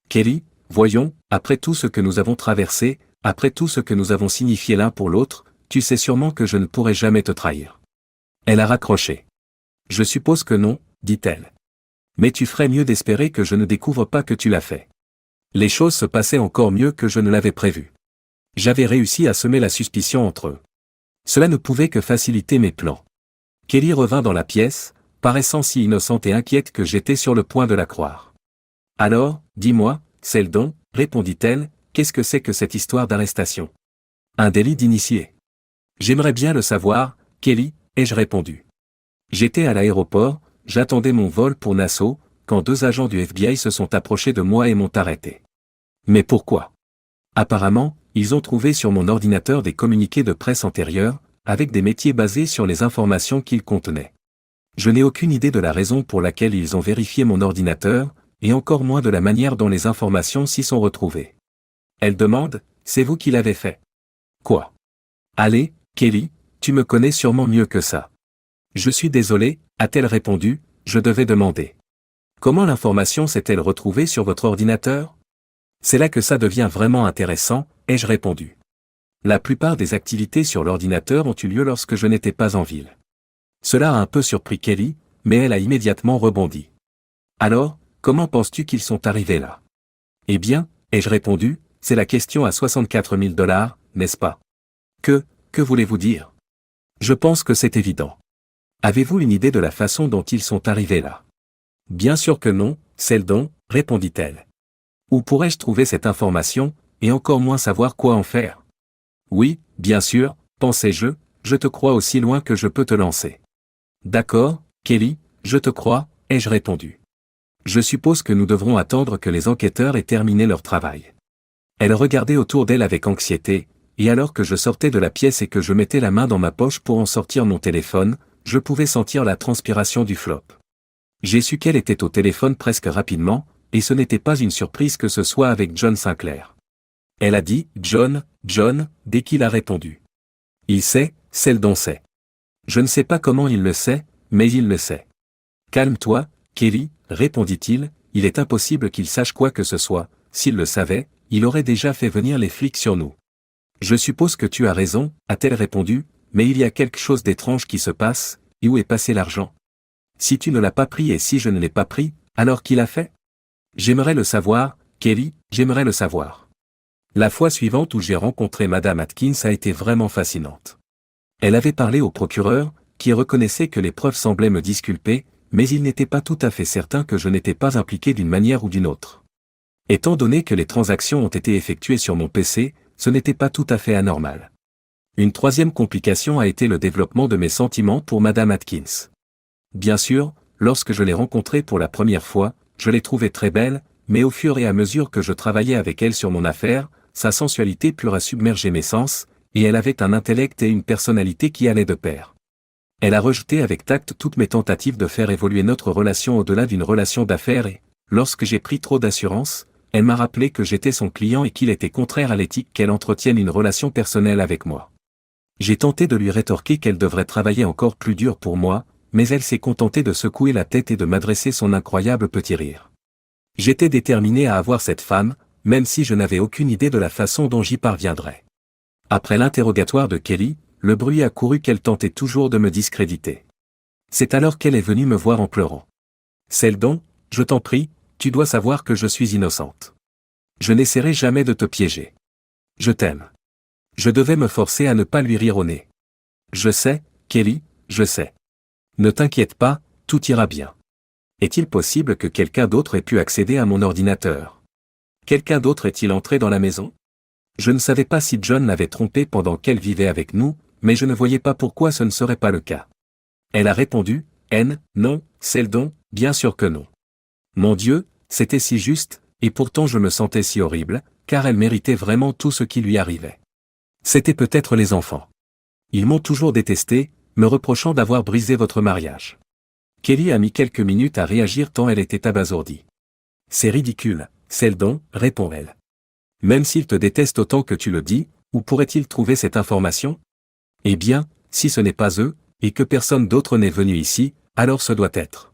Kelly, voyons, après tout ce que nous avons traversé, après tout ce que nous avons signifié l'un pour l'autre, tu sais sûrement que je ne pourrai jamais te trahir. Elle a raccroché. Je suppose que non, dit-elle. Mais tu ferais mieux d'espérer que je ne découvre pas que tu l'as fait. Les choses se passaient encore mieux que je ne l'avais prévu. J'avais réussi à semer la suspicion entre eux. Cela ne pouvait que faciliter mes plans. Kelly revint dans la pièce, paraissant si innocente et inquiète que j'étais sur le point de la croire. Alors, dis-moi, Seldon, répondit-elle, qu'est-ce que c'est que cette histoire d'arrestation? Un délit d'initié. J'aimerais bien le savoir, Kelly, ai-je répondu. J'étais à l'aéroport, j'attendais mon vol pour Nassau, quand 2 agents du FBI se sont approchés de moi et m'ont arrêté. Mais pourquoi? Apparemment, ils ont trouvé sur mon ordinateur des communiqués de presse antérieurs, avec des métiers basés sur les informations qu'ils contenaient. Je n'ai aucune idée de la raison pour laquelle ils ont vérifié mon ordinateur, et encore moins de la manière dont les informations s'y sont retrouvées. Elle demande, c'est vous qui l'avez fait? Quoi? Allez, Kelly, tu me connais sûrement mieux que ça. Je suis désolé, a-t-elle répondu, je devais demander. Comment l'information s'est-elle retrouvée sur votre ordinateur? C'est là que ça devient vraiment intéressant, ai-je répondu. La plupart des activités sur l'ordinateur ont eu lieu lorsque je n'étais pas en ville. Cela a un peu surpris Kelly, mais elle a immédiatement rebondi. Alors, comment penses-tu qu'ils sont arrivés là? Eh bien, ai-je répondu, c'est la question à 64 000 $, n'est-ce pas? Que voulez-vous dire? Je pense que c'est évident. Avez-vous une idée de la façon dont ils sont arrivés là? Bien sûr que non, Seldon, répondit-elle. Où pourrais-je trouver cette information, et encore moins savoir quoi en faire? Oui, bien sûr, pensais-je, je te crois aussi loin que je peux te lancer. D'accord, Kelly, je te crois, ai-je répondu. Je suppose que nous devrons attendre que les enquêteurs aient terminé leur travail. Elle regardait autour d'elle avec anxiété, et alors que je sortais de la pièce et que je mettais la main dans ma poche pour en sortir mon téléphone, je pouvais sentir la transpiration du flop. J'ai su qu'elle était au téléphone presque rapidement, et ce n'était pas une surprise que ce soit avec John Sinclair. Elle a dit « John, dès qu'il a répondu. Il sait, Seldon sait. Je ne sais pas comment il le sait, mais il le sait. Calme-toi, Kelly, répondit-il, il est impossible qu'il sache quoi que ce soit, s'il le savait, il aurait déjà fait venir les flics sur nous. Je suppose que tu as raison, a-t-elle répondu, mais il y a quelque chose d'étrange qui se passe, et où est passé l'argent? Si tu ne l'as pas pris et si je ne l'ai pas pris, alors qui l'a fait? J'aimerais le savoir, Kelly, j'aimerais le savoir. La fois suivante où j'ai rencontré Madame Atkins a été vraiment fascinante. Elle avait parlé au procureur, qui reconnaissait que les preuves semblaient me disculper, mais il n'était pas tout à fait certain que je n'étais pas impliqué d'une manière ou d'une autre. Étant donné que les transactions ont été effectuées sur mon PC, ce n'était pas tout à fait anormal. Une troisième complication a été le développement de mes sentiments pour Madame Atkins. Bien sûr, lorsque je l'ai rencontrée pour la première fois, je l'ai trouvée très belle, mais au fur et à mesure que je travaillais avec elle sur mon affaire, sa sensualité pure a submergé mes sens, et elle avait un intellect et une personnalité qui allaient de pair. Elle a rejeté avec tact toutes mes tentatives de faire évoluer notre relation au-delà d'une relation d'affaires et, lorsque j'ai pris trop d'assurance, elle m'a rappelé que j'étais son client et qu'il était contraire à l'éthique qu'elle entretienne une relation personnelle avec moi. J'ai tenté de lui rétorquer qu'elle devrait travailler encore plus dur pour moi, mais elle s'est contentée de secouer la tête et de m'adresser son incroyable petit rire. J'étais déterminé à avoir cette femme, même si je n'avais aucune idée de la façon dont j'y parviendrais. Après l'interrogatoire de Kelly, le bruit a couru qu'elle tentait toujours de me discréditer. C'est alors qu'elle est venue me voir en pleurant. Seldon, je t'en prie, tu dois savoir que je suis innocente. Je n'essaierai jamais de te piéger. Je t'aime. Je devais me forcer à ne pas lui rire au nez. Je sais, Kelly, je sais. Ne t'inquiète pas, tout ira bien. Est-il possible que quelqu'un d'autre ait pu accéder à mon ordinateur? Quelqu'un d'autre est-il entré dans la maison? Je ne savais pas si John l'avait trompée pendant qu'elle vivait avec nous, mais je ne voyais pas pourquoi ce ne serait pas le cas. Elle a répondu, non, Seldon, bien sûr que non. Mon Dieu, c'était si juste, et pourtant je me sentais si horrible, car elle méritait vraiment tout ce qui lui arrivait. C'était peut-être les enfants. Ils m'ont toujours détesté, me reprochant d'avoir brisé votre mariage. Kelly a mis quelques minutes à réagir tant elle était abasourdie. C'est ridicule, Seldon, répond-elle. Même s'il te déteste autant que tu le dis, où pourrait-il trouver cette information? Eh bien, si ce n'est pas eux, et que personne d'autre n'est venu ici, alors ce doit être.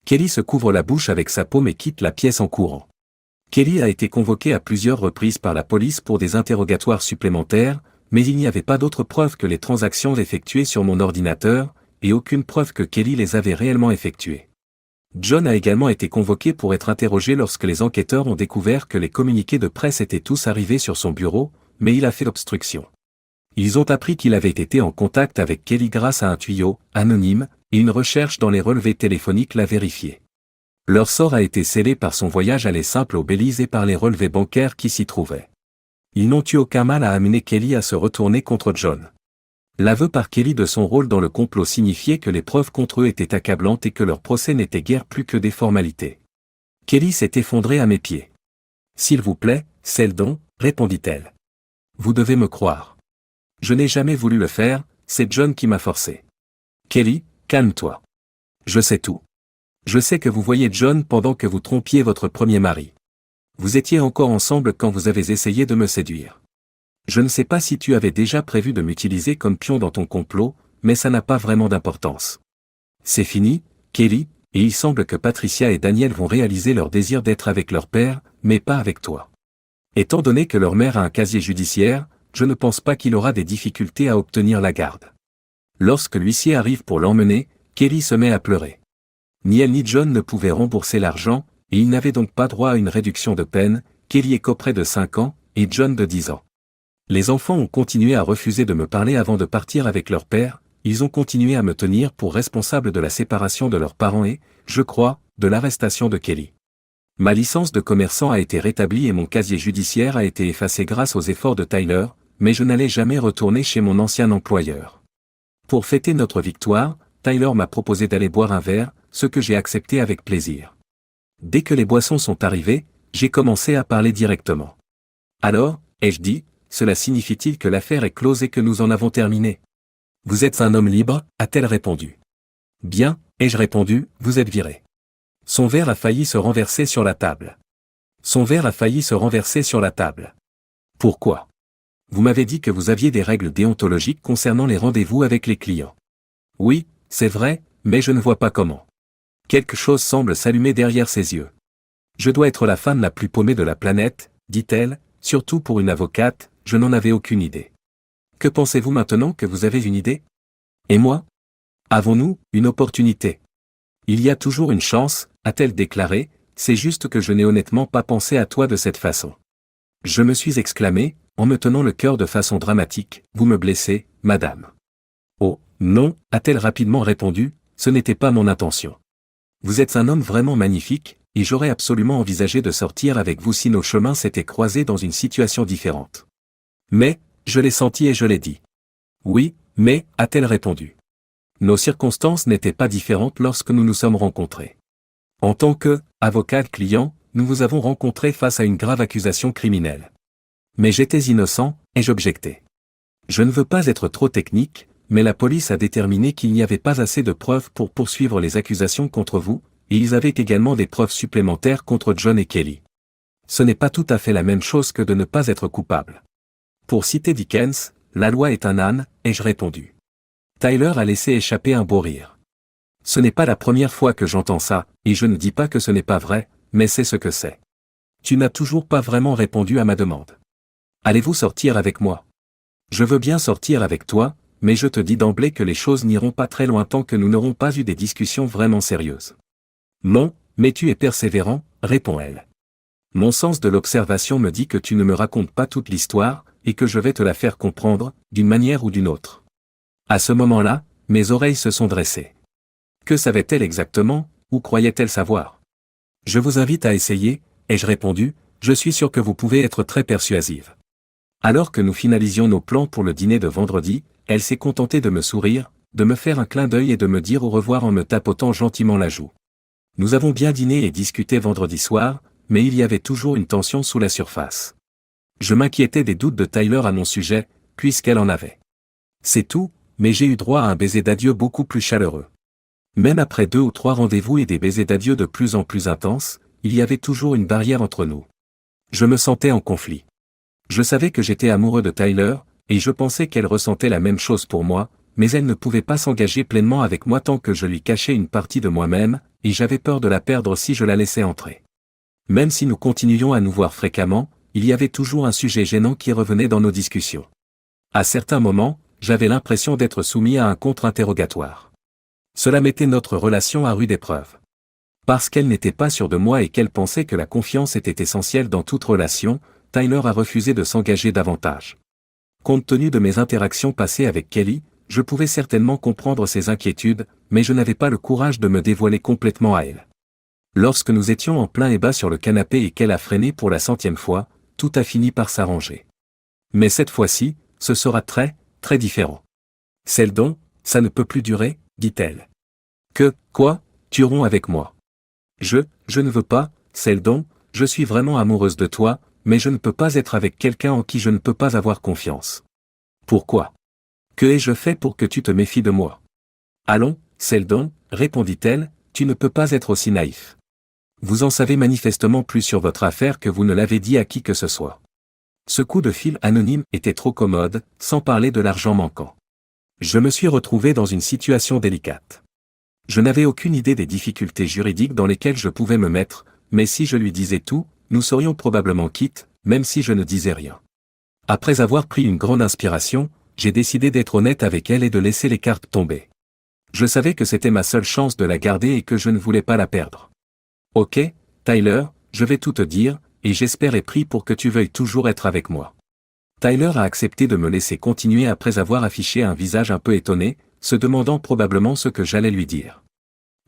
Kelly se couvre la bouche avec sa paume et quitte la pièce en courant. Kelly a été convoquée à plusieurs reprises par la police pour des interrogatoires supplémentaires, mais il n'y avait pas d'autres preuves que les transactions effectuées sur mon ordinateur, et aucune preuve que Kelly les avait réellement effectuées. John a également été convoqué pour être interrogé lorsque les enquêteurs ont découvert que les communiqués de presse étaient tous arrivés sur son bureau, mais il a fait l'obstruction. Ils ont appris qu'il avait été en contact avec Kelly grâce à un tuyau, anonyme, et une recherche dans les relevés téléphoniques l'a vérifié. Leur sort a été scellé par son voyage aller simple au Belize et par les relevés bancaires qui s'y trouvaient. Ils n'ont eu aucun mal à amener Kelly à se retourner contre John. L'aveu par Kelly de son rôle dans le complot signifiait que les preuves contre eux étaient accablantes et que leur procès n'était guère plus que des formalités. Kelly s'est effondrée à mes pieds. « S'il vous plaît, Seldon, répondit-elle. Vous devez me croire. Je n'ai jamais voulu le faire, c'est John qui m'a forcé. Kelly, calme-toi. Je sais tout. Je sais que vous voyiez John pendant que vous trompiez votre premier mari. Vous étiez encore ensemble quand vous avez essayé de me séduire. Je ne sais pas si tu avais déjà prévu de m'utiliser comme pion dans ton complot, mais ça n'a pas vraiment d'importance. C'est fini, Kelly, et il semble que Patricia et Daniel vont réaliser leur désir d'être avec leur père, mais pas avec toi. Étant donné que leur mère a un casier judiciaire, je ne pense pas qu'il aura des difficultés à obtenir la garde. Lorsque l'huissier arrive pour l'emmener, Kelly se met à pleurer. Ni elle ni John ne pouvaient rembourser l'argent, et ils n'avaient donc pas droit à une réduction de peine. Kelly écoperait de 5 ans, et John de 10 ans. Les enfants ont continué à refuser de me parler avant de partir avec leur père, ils ont continué à me tenir pour responsable de la séparation de leurs parents et, je crois, de l'arrestation de Kelly. Ma licence de commerçant a été rétablie et mon casier judiciaire a été effacé grâce aux efforts de Tyler, mais je n'allais jamais retourner chez mon ancien employeur. Pour fêter notre victoire, Tyler m'a proposé d'aller boire un verre, ce que j'ai accepté avec plaisir. Dès que les boissons sont arrivées, j'ai commencé à parler directement. Alors, ai-je dit, cela signifie-t-il que l'affaire est close et que nous en avons terminé? Vous êtes un homme libre, a-t-elle répondu. Bien, ai-je répondu, vous êtes viré. Son verre a failli se renverser sur la table. Son verre a failli se renverser sur la table. Pourquoi? Vous m'avez dit que vous aviez des règles déontologiques concernant les rendez-vous avec les clients. Oui, c'est vrai, mais je ne vois pas comment. Quelque chose semble s'allumer derrière ses yeux. Je dois être la femme la plus paumée de la planète, dit-elle, surtout pour une avocate, je n'en avais aucune idée. Que pensez-vous maintenant que vous avez une idée? Et moi? Avons-nous une opportunité? Il y a toujours une chance, a-t-elle déclaré, c'est juste que je n'ai honnêtement pas pensé à toi de cette façon. Je me suis exclamé, en me tenant le cœur de façon dramatique, vous me blessez, madame. Oh, non, a-t-elle rapidement répondu, ce n'était pas mon intention. Vous êtes un homme vraiment magnifique, et j'aurais absolument envisagé de sortir avec vous si nos chemins s'étaient croisés dans une situation différente. Mais, je l'ai senti et je l'ai dit. Oui, mais, a-t-elle répondu. Nos circonstances n'étaient pas différentes lorsque nous nous sommes rencontrés. En tant que avocat-client, nous vous avons rencontrés face à une grave accusation criminelle. Mais j'étais innocent, et j'objectais. Je ne veux pas être trop technique, mais la police a déterminé qu'il n'y avait pas assez de preuves pour poursuivre les accusations contre vous, et ils avaient également des preuves supplémentaires contre John et Kelly. Ce n'est pas tout à fait la même chose que de ne pas être coupable. Pour citer Dickens, la loi est un âne, ai-je répondu. Tyler a laissé échapper un beau rire. Ce n'est pas la première fois que j'entends ça, et je ne dis pas que ce n'est pas vrai, mais c'est ce que c'est. Tu n'as toujours pas vraiment répondu à ma demande. Allez-vous sortir avec moi? Je veux bien sortir avec toi, mais je te dis d'emblée que les choses n'iront pas très loin tant que nous n'aurons pas eu des discussions vraiment sérieuses. Non, mais tu es persévérant, répond-elle. Mon sens de l'observation me dit que tu ne me racontes pas toute l'histoire, et que je vais te la faire comprendre, d'une manière ou d'une autre. À ce moment-là, mes oreilles se sont dressées. Que savait-elle exactement, ou croyait-elle savoir? Je vous invite à essayer, ai-je répondu, je suis sûr que vous pouvez être très persuasive. Alors que nous finalisions nos plans pour le dîner de vendredi, elle s'est contentée de me sourire, de me faire un clin d'œil et de me dire au revoir en me tapotant gentiment la joue. Nous avons bien dîné et discuté vendredi soir, mais il y avait toujours une tension sous la surface. Je m'inquiétais des doutes de Tyler à mon sujet, puisqu'elle en avait. C'est tout, mais j'ai eu droit à un baiser d'adieu beaucoup plus chaleureux. Même après 2 ou 3 rendez-vous et des baisers d'adieu de plus en plus intenses, il y avait toujours une barrière entre nous. Je me sentais en conflit. Je savais que j'étais amoureux de Tyler, et je pensais qu'elle ressentait la même chose pour moi, mais elle ne pouvait pas s'engager pleinement avec moi tant que je lui cachais une partie de moi-même, et j'avais peur de la perdre si je la laissais entrer. Même si nous continuions à nous voir fréquemment, il y avait toujours un sujet gênant qui revenait dans nos discussions. À certains moments, j'avais l'impression d'être soumis à un contre-interrogatoire. Cela mettait notre relation à rude épreuve. Parce qu'elle n'était pas sûre de moi et qu'elle pensait que la confiance était essentielle dans toute relation, Tyler a refusé de s'engager davantage. Compte tenu de mes interactions passées avec Kelly, je pouvais certainement comprendre ses inquiétudes, mais je n'avais pas le courage de me dévoiler complètement à elle. Lorsque nous étions en plein débat sur le canapé et qu'elle a freiné pour la 100e fois, tout a fini par s'arranger. Mais cette fois-ci, ce sera très, très différent. Seldon, ça ne peut plus durer, dit-elle. Quoi, tu romps avec moi? Je ne veux pas, Seldon, je suis vraiment amoureuse de toi, mais je ne peux pas être avec quelqu'un en qui je ne peux pas avoir confiance. Pourquoi? Que ai-je fait pour que tu te méfies de moi? Allons, Seldon, répondit-elle, tu ne peux pas être aussi naïf. Vous en savez manifestement plus sur votre affaire que vous ne l'avez dit à qui que ce soit. Ce coup de fil anonyme était trop commode, sans parler de l'argent manquant. Je me suis retrouvé dans une situation délicate. Je n'avais aucune idée des difficultés juridiques dans lesquelles je pouvais me mettre, mais si je lui disais tout, nous serions probablement quittes, même si je ne disais rien. Après avoir pris une grande inspiration, j'ai décidé d'être honnête avec elle et de laisser les cartes tomber. Je savais que c'était ma seule chance de la garder et que je ne voulais pas la perdre. Ok, Tyler, je vais tout te dire, et j'espère et prie pour que tu veuilles toujours être avec moi. Tyler a accepté de me laisser continuer après avoir affiché un visage un peu étonné, se demandant probablement ce que j'allais lui dire.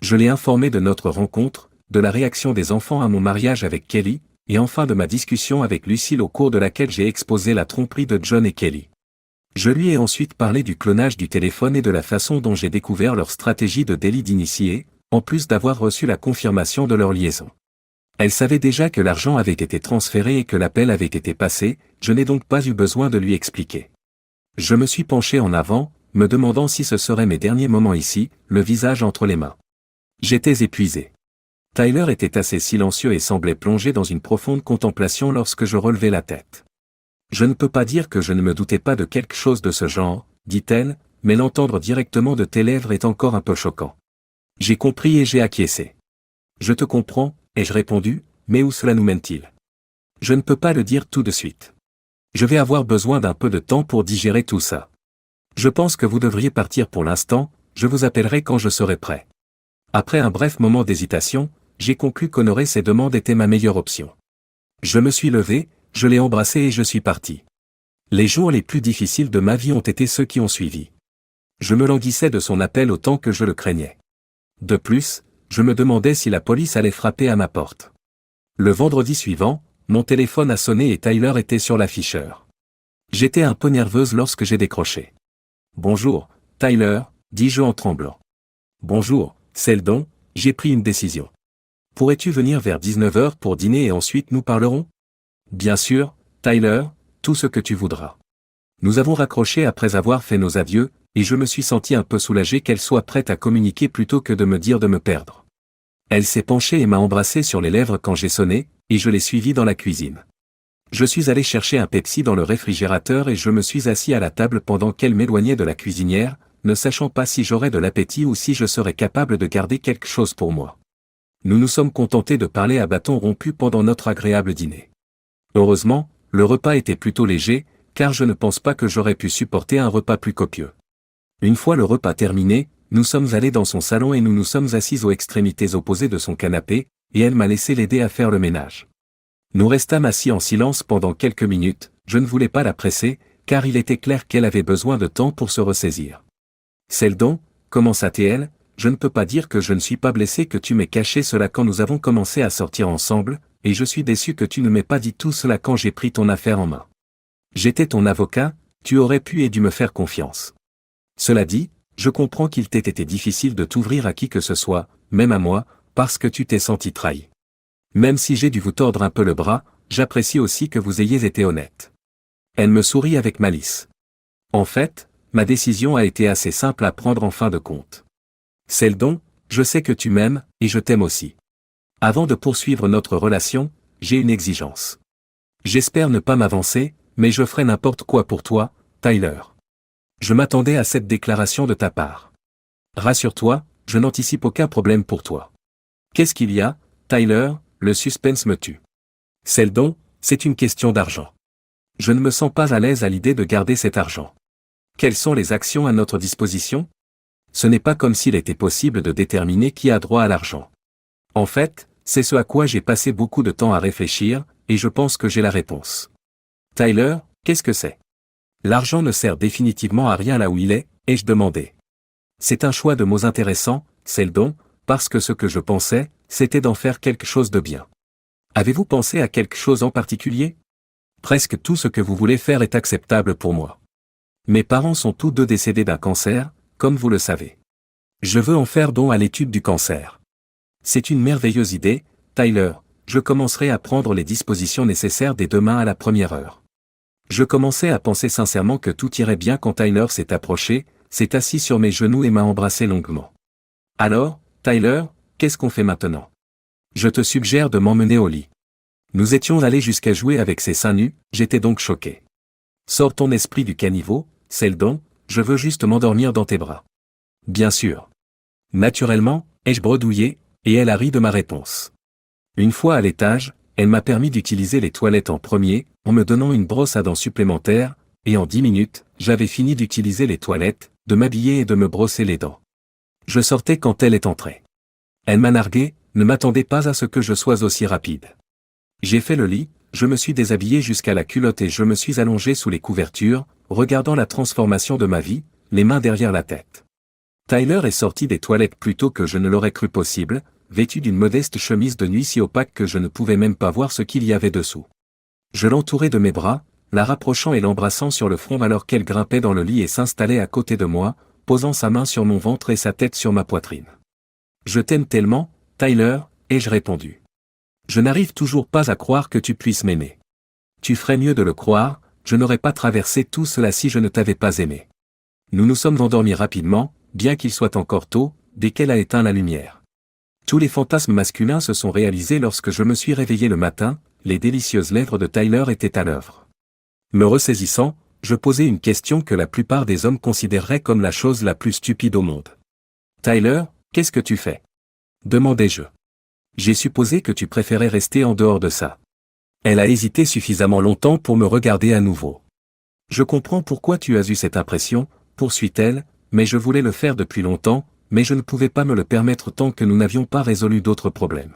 Je l'ai informé de notre rencontre, de la réaction des enfants à mon mariage avec Kelly, et enfin de ma discussion avec Lucille au cours de laquelle j'ai exposé la tromperie de John et Kelly. Je lui ai ensuite parlé du clonage du téléphone et de la façon dont j'ai découvert leur stratégie de délit d'initié, en plus d'avoir reçu la confirmation de leur liaison. Elle savait déjà que l'argent avait été transféré et que l'appel avait été passé, je n'ai donc pas eu besoin de lui expliquer. Je me suis penché en avant, me demandant si ce seraient mes derniers moments ici, le visage entre les mains. J'étais épuisé. Tyler était assez silencieux et semblait plongé dans une profonde contemplation lorsque je relevai la tête. Je ne peux pas dire que je ne me doutais pas de quelque chose de ce genre, dit-elle, mais l'entendre directement de tes lèvres est encore un peu choquant. J'ai compris et j'ai acquiescé. Je te comprends, ai-je répondu, mais où cela nous mène-t-il? Je ne peux pas le dire tout de suite. Je vais avoir besoin d'un peu de temps pour digérer tout ça. Je pense que vous devriez partir pour l'instant, je vous appellerai quand je serai prêt. Après un bref moment d'hésitation, j'ai conclu qu'honorer ses demandes était ma meilleure option. Je me suis levé, je l'ai embrassé et je suis parti. Les jours les plus difficiles de ma vie ont été ceux qui ont suivi. Je me languissais de son appel autant que je le craignais. De plus, je me demandais si la police allait frapper à ma porte. Le vendredi suivant, mon téléphone a sonné et Tyler était sur l'afficheur. J'étais un peu nerveuse lorsque j'ai décroché. « Bonjour, Tyler », dis-je en tremblant. « Bonjour, Seldon, j'ai pris une décision. Pourrais-tu venir vers 19h pour dîner et ensuite nous parlerons ? » « Bien sûr, Tyler, tout ce que tu voudras. » Nous avons raccroché après avoir fait nos adieux, et je me suis senti un peu soulagé qu'elle soit prête à communiquer plutôt que de me dire de me perdre. Elle s'est penchée et m'a embrassé sur les lèvres quand j'ai sonné, et je l'ai suivie dans la cuisine. Je suis allé chercher un Pepsi dans le réfrigérateur et je me suis assis à la table pendant qu'elle m'éloignait de la cuisinière, ne sachant pas si j'aurais de l'appétit ou si je serais capable de garder quelque chose pour moi. Nous nous sommes contentés de parler à bâtons rompus pendant notre agréable dîner. Heureusement, le repas était plutôt léger, car je ne pense pas que j'aurais pu supporter un repas plus copieux. Une fois le repas terminé, nous sommes allés dans son salon et nous nous sommes assis aux extrémités opposées de son canapé, et elle m'a laissé l'aider à faire le ménage. Nous restâmes assis en silence pendant quelques minutes, je ne voulais pas la presser, car il était clair qu'elle avait besoin de temps pour se ressaisir. « Seldon, commença-t-elle, je ne peux pas dire que je ne suis pas blessé que tu m'aies caché cela quand nous avons commencé à sortir ensemble, et je suis déçu que tu ne m'aies pas dit tout cela quand j'ai pris ton affaire en main. J'étais ton avocat, tu aurais pu et dû me faire confiance. Cela dit, je comprends qu'il t'ait été difficile de t'ouvrir à qui que ce soit, même à moi, parce que tu t'es senti trahi. Même si j'ai dû vous tordre un peu le bras, j'apprécie aussi que vous ayez été honnête. » Elle me sourit avec malice. « En fait, ma décision a été assez simple à prendre en fin de compte. Seldon, je sais que tu m'aimes, et je t'aime aussi. Avant de poursuivre notre relation, j'ai une exigence. J'espère ne pas m'avancer, mais je ferai n'importe quoi pour toi, Tyler. Je m'attendais à cette déclaration de ta part. Rassure-toi, je n'anticipe aucun problème pour toi. Qu'est-ce qu'il y a, Tyler, le suspense me tue. Seldon, c'est une question d'argent. Je ne me sens pas à l'aise à l'idée de garder cet argent. Quelles sont les actions à notre disposition ? Ce n'est pas comme s'il était possible de déterminer qui a droit à l'argent. En fait, c'est ce à quoi j'ai passé beaucoup de temps à réfléchir, et je pense que j'ai la réponse. Tyler, qu'est-ce que c'est ? L'argent ne sert définitivement à rien là où il est, ai-je demandé. C'est un choix de mots intéressant, Seldon, parce que ce que je pensais, c'était d'en faire quelque chose de bien. Avez-vous pensé à quelque chose en particulier ? Presque tout ce que vous voulez faire est acceptable pour moi. Mes parents sont tous deux décédés d'un cancer, comme vous le savez. Je veux en faire don à l'étude du cancer. C'est une merveilleuse idée, Tyler, je commencerai à prendre les dispositions nécessaires dès demain à la première heure. Je commençais à penser sincèrement que tout irait bien quand Tyler s'est approché, s'est assis sur mes genoux et m'a embrassé longuement. Alors, Tyler, qu'est-ce qu'on fait maintenant ? Je te suggère de m'emmener au lit. Nous étions allés jusqu'à jouer avec ses seins nus, j'étais donc choqué. Sors ton esprit du caniveau, Seldon, je veux juste m'endormir dans tes bras. Bien sûr. Naturellement, ai-je bredouillé, et elle a ri de ma réponse. Une fois à l'étage, elle m'a permis d'utiliser les toilettes en premier, en me donnant une brosse à dents supplémentaire, et en 10 minutes, j'avais fini d'utiliser les toilettes, de m'habiller et de me brosser les dents. Je sortais quand elle est entrée. Elle m'a nargué, ne m'attendez pas à ce que je sois aussi rapide. J'ai fait le lit, je me suis déshabillé jusqu'à la culotte et je me suis allongé sous les couvertures, regardant la transformation de ma vie, les mains derrière la tête. Tyler est sorti des toilettes plus tôt que je ne l'aurais cru possible, vêtu d'une modeste chemise de nuit si opaque que je ne pouvais même pas voir ce qu'il y avait dessous. Je l'entourai de mes bras, la rapprochant et l'embrassant sur le front alors qu'elle grimpait dans le lit et s'installait à côté de moi, posant sa main sur mon ventre et sa tête sur ma poitrine. « Je t'aime tellement, Tyler, ai-je répondu. Je n'arrive toujours pas à croire que tu puisses m'aimer. Tu ferais mieux de le croire, je n'aurais pas traversé tout cela si je ne t'avais pas aimé. » Nous nous sommes endormis rapidement, bien qu'il soit encore tôt, dès qu'elle a éteint la lumière. Tous les fantasmes masculins se sont réalisés lorsque je me suis réveillé le matin, les délicieuses lèvres de Tyler étaient à l'œuvre. Me ressaisissant, je posai une question que la plupart des hommes considéreraient comme la chose la plus stupide au monde. « Tyler, qu'est-ce que tu fais ?» demandai-je. « J'ai supposé que tu préférais rester en dehors de ça. » Elle a hésité suffisamment longtemps pour me regarder à nouveau. Je comprends pourquoi tu as eu cette impression, poursuit-elle, mais je voulais le faire depuis longtemps, mais je ne pouvais pas me le permettre tant que nous n'avions pas résolu d'autres problèmes.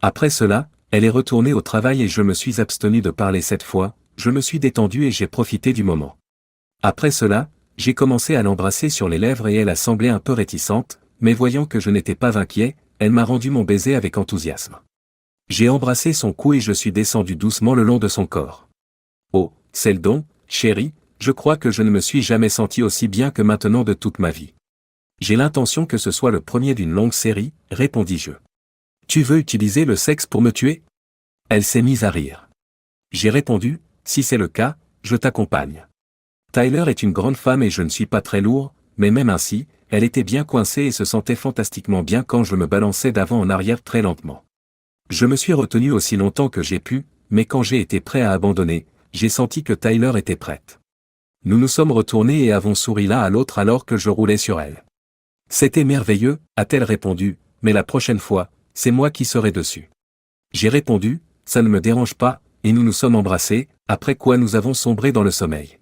Après cela, elle est retournée au travail et je me suis abstenu de parler cette fois, je me suis détendu et j'ai profité du moment. Après cela, j'ai commencé à l'embrasser sur les lèvres et elle a semblé un peu réticente, mais voyant que je n'étais pas inquiet, elle m'a rendu mon baiser avec enthousiasme. J'ai embrassé son cou et je suis descendu doucement le long de son corps. Oh, Seldon, chérie, je crois que je ne me suis jamais senti aussi bien que maintenant de toute ma vie. J'ai l'intention que ce soit le premier d'une longue série, répondis-je. Tu veux utiliser le sexe pour me tuer? Elle s'est mise à rire. J'ai répondu, si c'est le cas, je t'accompagne. Tyler est une grande femme et je ne suis pas très lourd, mais même ainsi, elle était bien coincée et se sentait fantastiquement bien quand je me balançais d'avant en arrière très lentement. Je me suis retenu aussi longtemps que j'ai pu, mais quand j'ai été prêt à abandonner, j'ai senti que Tyler était prête. Nous nous sommes retournés et avons souri l'un à l'autre alors que je roulais sur elle. C'était merveilleux, a-t-elle répondu, mais la prochaine fois, c'est moi qui serai dessus. J'ai répondu, ça ne me dérange pas, et nous nous sommes embrassés, après quoi nous avons sombré dans le sommeil.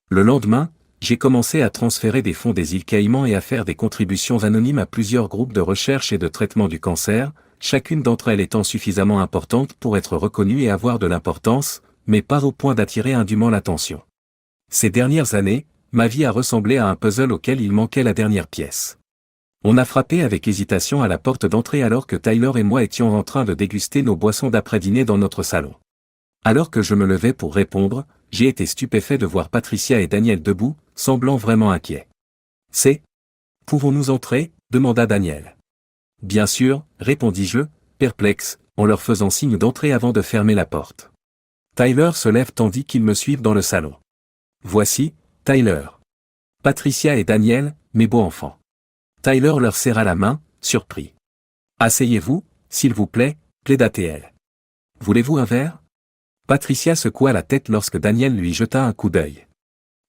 Le lendemain, j'ai commencé à transférer des fonds des îles Caïmans et à faire des contributions anonymes à plusieurs groupes de recherche et de traitement du cancer, chacune d'entre elles étant suffisamment importante pour être reconnue et avoir de l'importance, mais pas au point d'attirer indûment l'attention. Ces dernières années, ma vie a ressemblé à un puzzle auquel il manquait la dernière pièce. On a frappé avec hésitation à la porte d'entrée alors que Tyler et moi étions en train de déguster nos boissons d'après-dîner dans notre salon. Alors que je me levais pour répondre, j'ai été stupéfait de voir Patricia et Daniel debout, semblant vraiment inquiets. « C'est ? Pouvons-nous entrer ?» demanda Daniel. « Bien sûr, répondis-je, perplexe, en leur faisant signe d'entrer avant de fermer la porte. Tyler se lève tandis qu'ils me suivent dans le salon. Voici, Tyler. Patricia et Daniel, mes beaux enfants. Tyler leur serra la main, surpris. Asseyez-vous, s'il vous plaît, plaida-t-elle. Voulez-vous un verre? Patricia secoua la tête lorsque Daniel lui jeta un coup d'œil.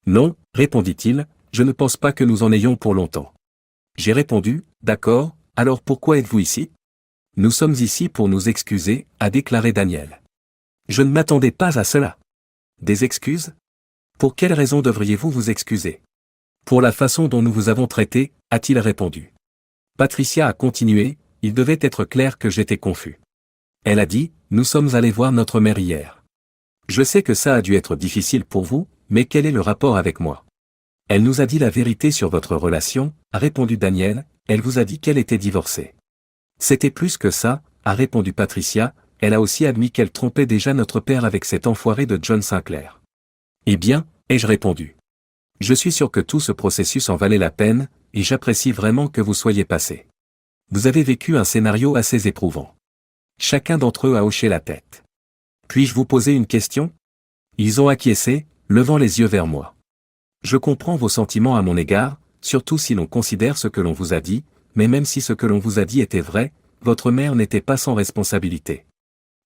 Non, répondit-il, je ne pense pas que nous en ayons pour longtemps. J'ai répondu, d'accord, alors pourquoi êtes-vous ici? Nous sommes ici pour nous excuser, a déclaré Daniel. Je ne m'attendais pas à cela. Des excuses? Pour quelle raison devriez-vous vous excuser? Pour la façon dont nous vous avons traité, a-t-il répondu. Patricia a continué, il devait être clair que j'étais confus. Elle a dit, nous sommes allés voir notre mère hier. Je sais que ça a dû être difficile pour vous, mais quel est le rapport avec moi? Elle nous a dit la vérité sur votre relation, a répondu Daniel, elle vous a dit qu'elle était divorcée. C'était plus que ça, a répondu Patricia, elle a aussi admis qu'elle trompait déjà notre père avec cet enfoiré de John Sinclair. Eh bien, ai-je répondu. Je suis sûr que tout ce processus en valait la peine, et j'apprécie vraiment que vous soyez passé. Vous avez vécu un scénario assez éprouvant. Chacun d'entre eux a hoché la tête. Puis-je vous poser une question? Ils ont acquiescé, levant les yeux vers moi. Je comprends vos sentiments à mon égard, surtout si l'on considère ce que l'on vous a dit, mais même si ce que l'on vous a dit était vrai, votre mère n'était pas sans responsabilité.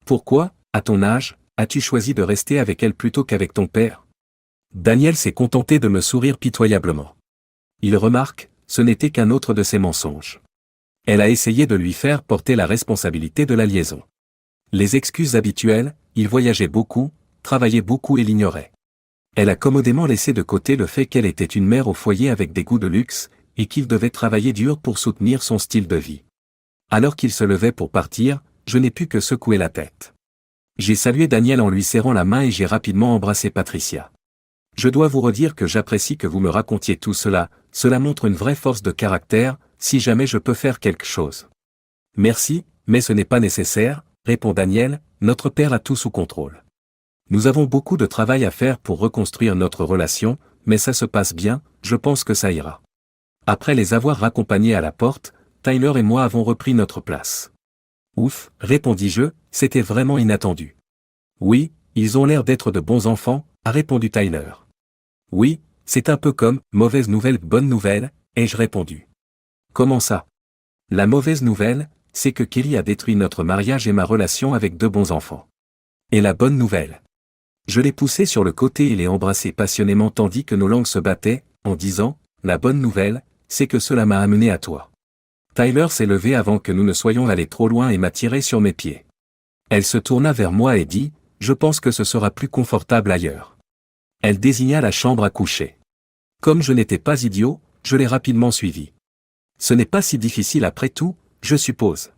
Pourquoi, à ton âge, as-tu choisi de rester avec elle plutôt qu'avec ton père? Daniel s'est contenté de me sourire pitoyablement. Il remarque, ce n'était qu'un autre de ses mensonges. Elle a essayé de lui faire porter la responsabilité de la liaison. Les excuses habituelles, il voyageait beaucoup, travaillait beaucoup et l'ignorait. Elle a commodément laissé de côté le fait qu'elle était une mère au foyer avec des goûts de luxe, et qu'il devait travailler dur pour soutenir son style de vie. Alors qu'il se levait pour partir, je n'ai pu que secouer la tête. J'ai salué Daniel en lui serrant la main et j'ai rapidement embrassé Patricia. Je dois vous redire que j'apprécie que vous me racontiez tout cela, cela montre une vraie force de caractère, si jamais je peux faire quelque chose. Merci, mais ce n'est pas nécessaire, répond Daniel, notre père a tout sous contrôle. Nous avons beaucoup de travail à faire pour reconstruire notre relation, mais ça se passe bien, je pense que ça ira. Après les avoir raccompagnés à la porte, Tyler et moi avons repris notre place. Ouf, répondis-je, c'était vraiment inattendu. Oui, ils ont l'air d'être de bons enfants, a répondu Tyler. Oui, c'est un peu comme « mauvaise nouvelle, bonne nouvelle », ai-je répondu. Comment ça? La mauvaise nouvelle, c'est que Kelly a détruit notre mariage et ma relation avec deux bons enfants. Et la bonne nouvelle? Je l'ai poussé sur le côté et l'ai embrassé passionnément tandis que nos langues se battaient, en disant « La bonne nouvelle, c'est que cela m'a amené à toi. » Tyler s'est levé avant que nous ne soyons allés trop loin et m'a tiré sur mes pieds. Elle se tourna vers moi et dit « Je pense que ce sera plus confortable ailleurs. Elle désigna la chambre à coucher. Comme je n'étais pas idiot, je l'ai rapidement suivie. Ce n'est pas si difficile après tout, je suppose.